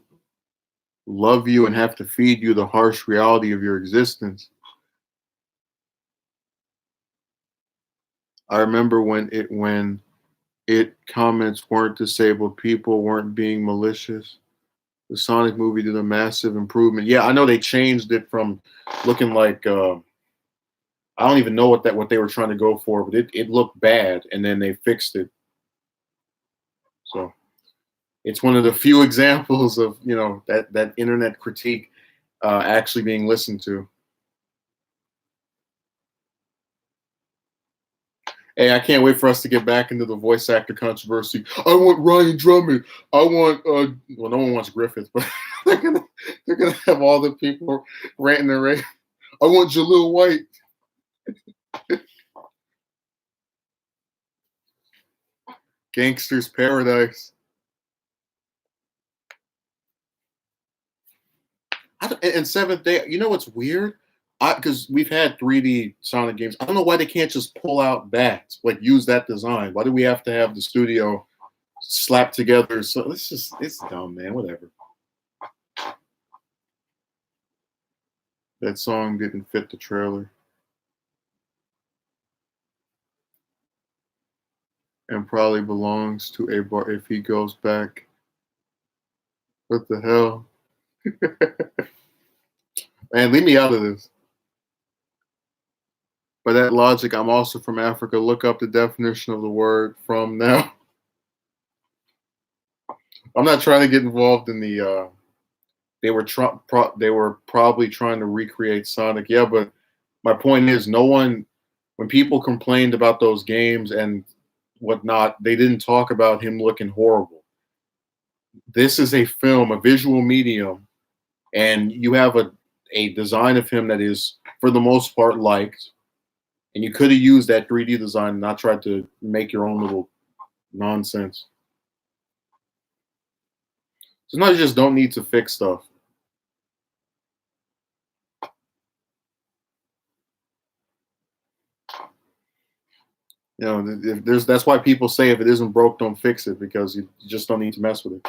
love you and have to feed you the harsh reality of your existence. I remember when it comments weren't disabled, people weren't being malicious. The Sonic movie did a massive improvement. Yeah, I know they changed it from looking like I don't even know what they were trying to go for, but it looked bad, and then they fixed it. So it's one of the few examples of that internet critique actually being listened to. Hey, I can't wait for us to get back into the voice actor controversy. I want Ryan Drummond. I want well, no one wants Griffith, but they're gonna have all the people ranting and raving. I want Jaleel White. Gangster's Paradise. And Seventh Day. You know what's weird? Because we've had 3D Sonic games. I don't know why they can't just pull out that, like use that design. Why do we have to have the studio slap together? So it's dumb, man. Whatever. That song didn't fit the trailer, and probably belongs to a bar if he goes back. What the hell, man? Leave me out of this. By that logic, I'm also from Africa. Look up the definition of the word from now. I'm not trying to get involved in the. They were probably trying to recreate Sonic. Yeah, but my point is, no one. When people complained about those games and whatnot, they didn't talk about him looking horrible. This is a film, a visual medium, and you have a design of him that is, for the most part, liked. And you could have used that 3D design and not tried to make your own little nonsense. Sometimes you just don't need to fix stuff. If there's that's why people say if it isn't broke, don't fix it because you just don't need to mess with it.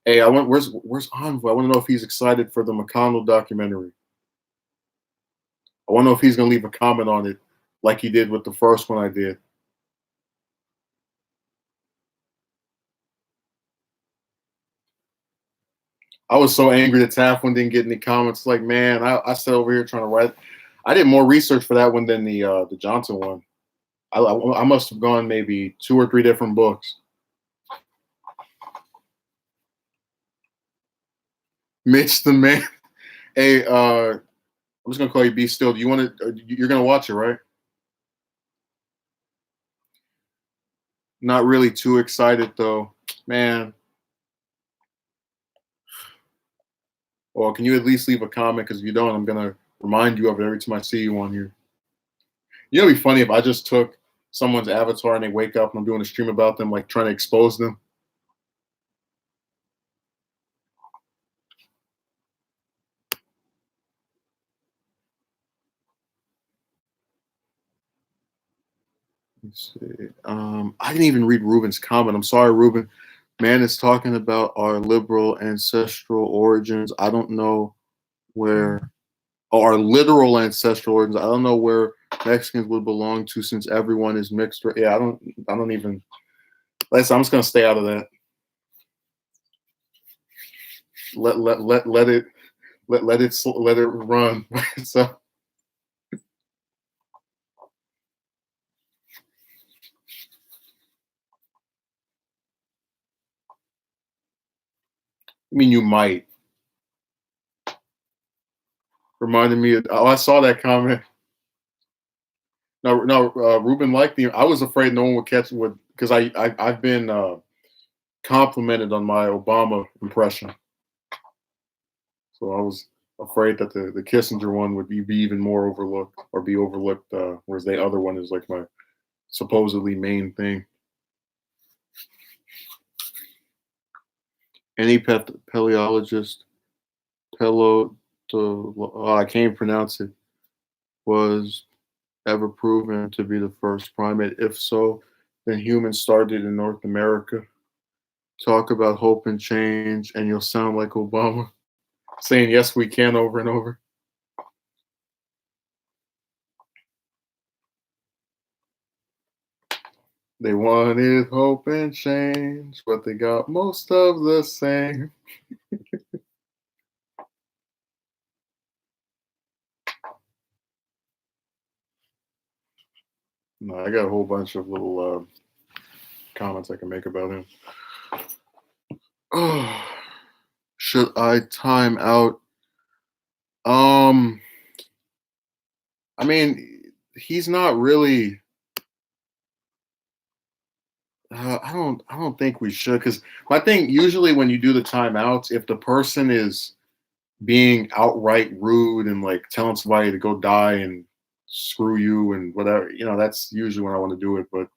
Hey, I want where's Envoy? I want to know if he's excited for the McConnell documentary. I want to know if he's gonna leave a comment on it like he did with the first one I did. I was so angry that Tafflin didn't get any comments. Like, man, I sat over here trying to write. I did more research for that one than the Johnson one. I must have gone maybe 2 or 3 different books. Mitch the man. Hey, I'm just gonna call you Be Still. Do you want to? You're gonna watch it, right? Not really too excited though, man. Well, can you at least leave a comment? Because if you don't, I'm gonna remind you of it every time I see you on here. You know, it'd be funny if I just took someone's avatar and they wake up and I'm doing a stream about them, like trying to expose them. Let's see. I didn't even read Ruben's comment. I'm sorry, Ruben. Man is talking about our liberal ancestral origins. I don't know where, oh, our literal ancestral origins. I don't know where Mexicans would belong to since everyone is mixed. Yeah, I don't even. Listen, I'm just gonna stay out of that. Let it let it run. So I mean, you might. Reminded me of, oh, I saw that comment. No, no, Ruben liked the. I was afraid no one would catch would because I've been complimented on my Obama impression, so I was afraid that the Kissinger one would be even more overlooked or be overlooked, whereas the other one is like my supposedly main thing. Any paleologist, pelo, oh, I can't pronounce it, was ever proven to be the first primate? If so, then humans started in North America. Talk about hope and change, and you'll sound like Obama saying yes we can over and over. They wanted hope and change, but they got most of the same. No, I got a whole bunch of little comments I can make about him. Oh, should I time out? Um, I mean, he's not really. I don't think we should because I think usually when you do the timeouts, if the person is being outright rude and like telling somebody to go die and screw you and whatever, that's usually when I want to do it. But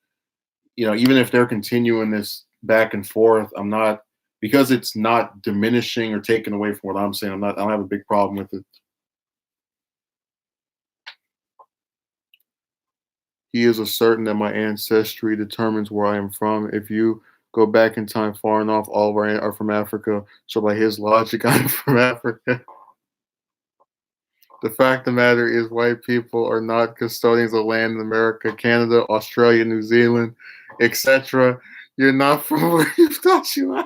even if they're continuing this back and forth, I'm not because it's not diminishing or taking away from what I'm saying. I don't have a big problem with it. He is certain that my ancestry determines where I am from. If you go back in time far enough, all of our are from Africa. So by his logic, I'm from Africa. The fact of the matter is, white people are not custodians of land in America, Canada, Australia, New Zealand, etc. You're not from where you thought you were.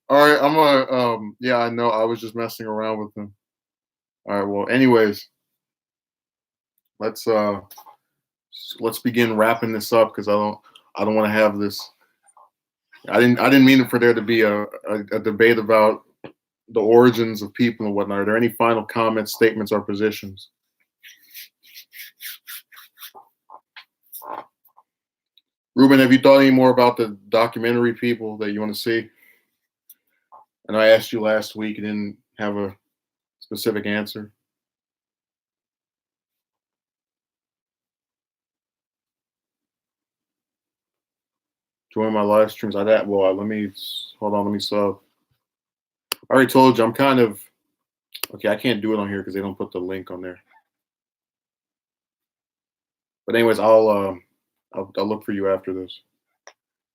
All right, I'm gonna. Yeah, I know. I was just messing around with them. All right. Well, anyways, let's uh, let's begin wrapping this up because I don't want to have this. I didn't mean for there to be a debate about the origins of people and whatnot. Are there any final comments, statements, or positions? Ruben, have you thought any more about the documentary people that you want to see? And I asked you last week and didn't have a specific answer. Join my live streams. Let me hold on. Let me sub. I already told you I'm kind of okay. I can't do it on here because they don't put the link on there. But anyways, I'll look for you after this.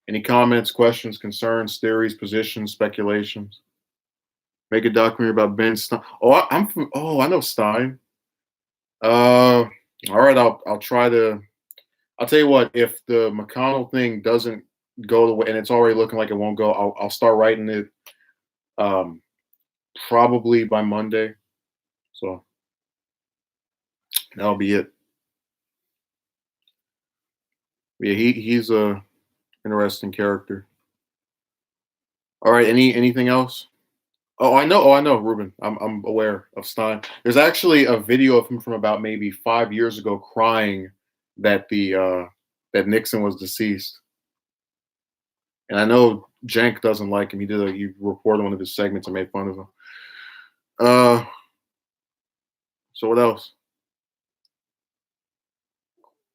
Any comments, questions, concerns, theories, positions, speculations? Make a documentary about Ben Stein. Oh, I'm from. Oh, I know Stein. All right. I'll try to. I'll tell you what. If the McConnell thing doesn't go the way, and it's already looking like it won't go, I'll start writing it. Um, Probably by Monday. So that'll be it. Yeah, he's a interesting character. All right. Anything else? Oh, I know. Oh, I know, Ruben. I'm aware of Stein. There's actually a video of him from about maybe 5 years ago crying that that Nixon was deceased. And I know Cenk doesn't like him. He reported one of his segments and made fun of him. Uh, so what else?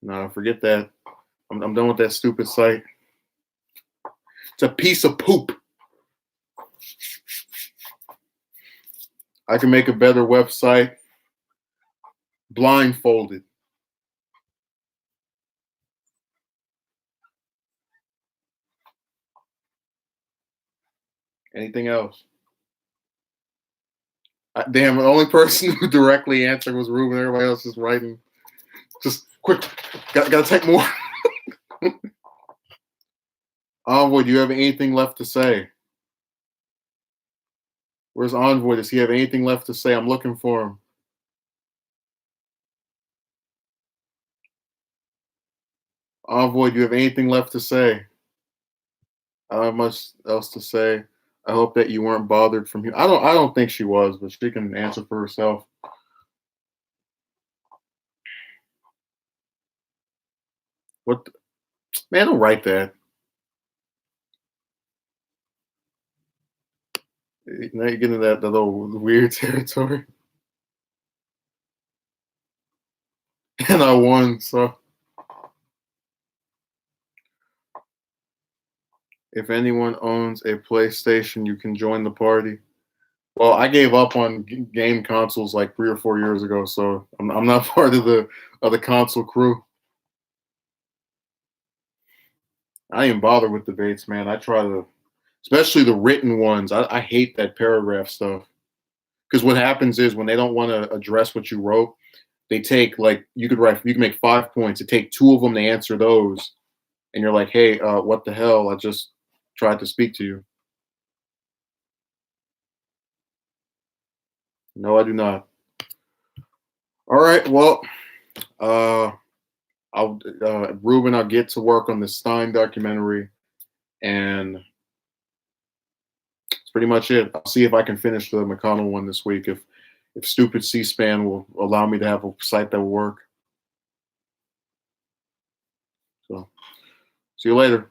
No, forget that. I'm done with that stupid site. It's a piece of poop. I can make a better website blindfolded. Anything else? Damn, the only person who directly answered was Ruben. Everybody else is writing. Just quick, gotta take more. Envoy, do you have anything left to say? Where's Envoy? Does he have anything left to say? I'm looking for him. Envoy, do you have anything left to say? I don't have much else to say. I hope that you weren't bothered from you. I don't think she was, but she can answer for herself. What the, man, don't write that. Now you're getting that little weird territory. And I won, so if anyone owns a PlayStation, you can join the party. Well, I gave up on game consoles like 3 or 4 years ago, so I'm not part of the console crew. I ain't bother with debates, man. I try to, especially the written ones. I hate that paragraph stuff because what happens is when they don't want to address what you wrote, they take like you can make 5 points. They take two of them to answer those, and you're like, hey, what the hell? I just tried to speak to you. No, I do not. All right, well, uh, Ruben, I'll get to work on the Stein documentary, and that's pretty much it. I'll see if I can finish the McConnell one this week. If stupid C-SPAN will allow me to have a site that will work. So, see you later.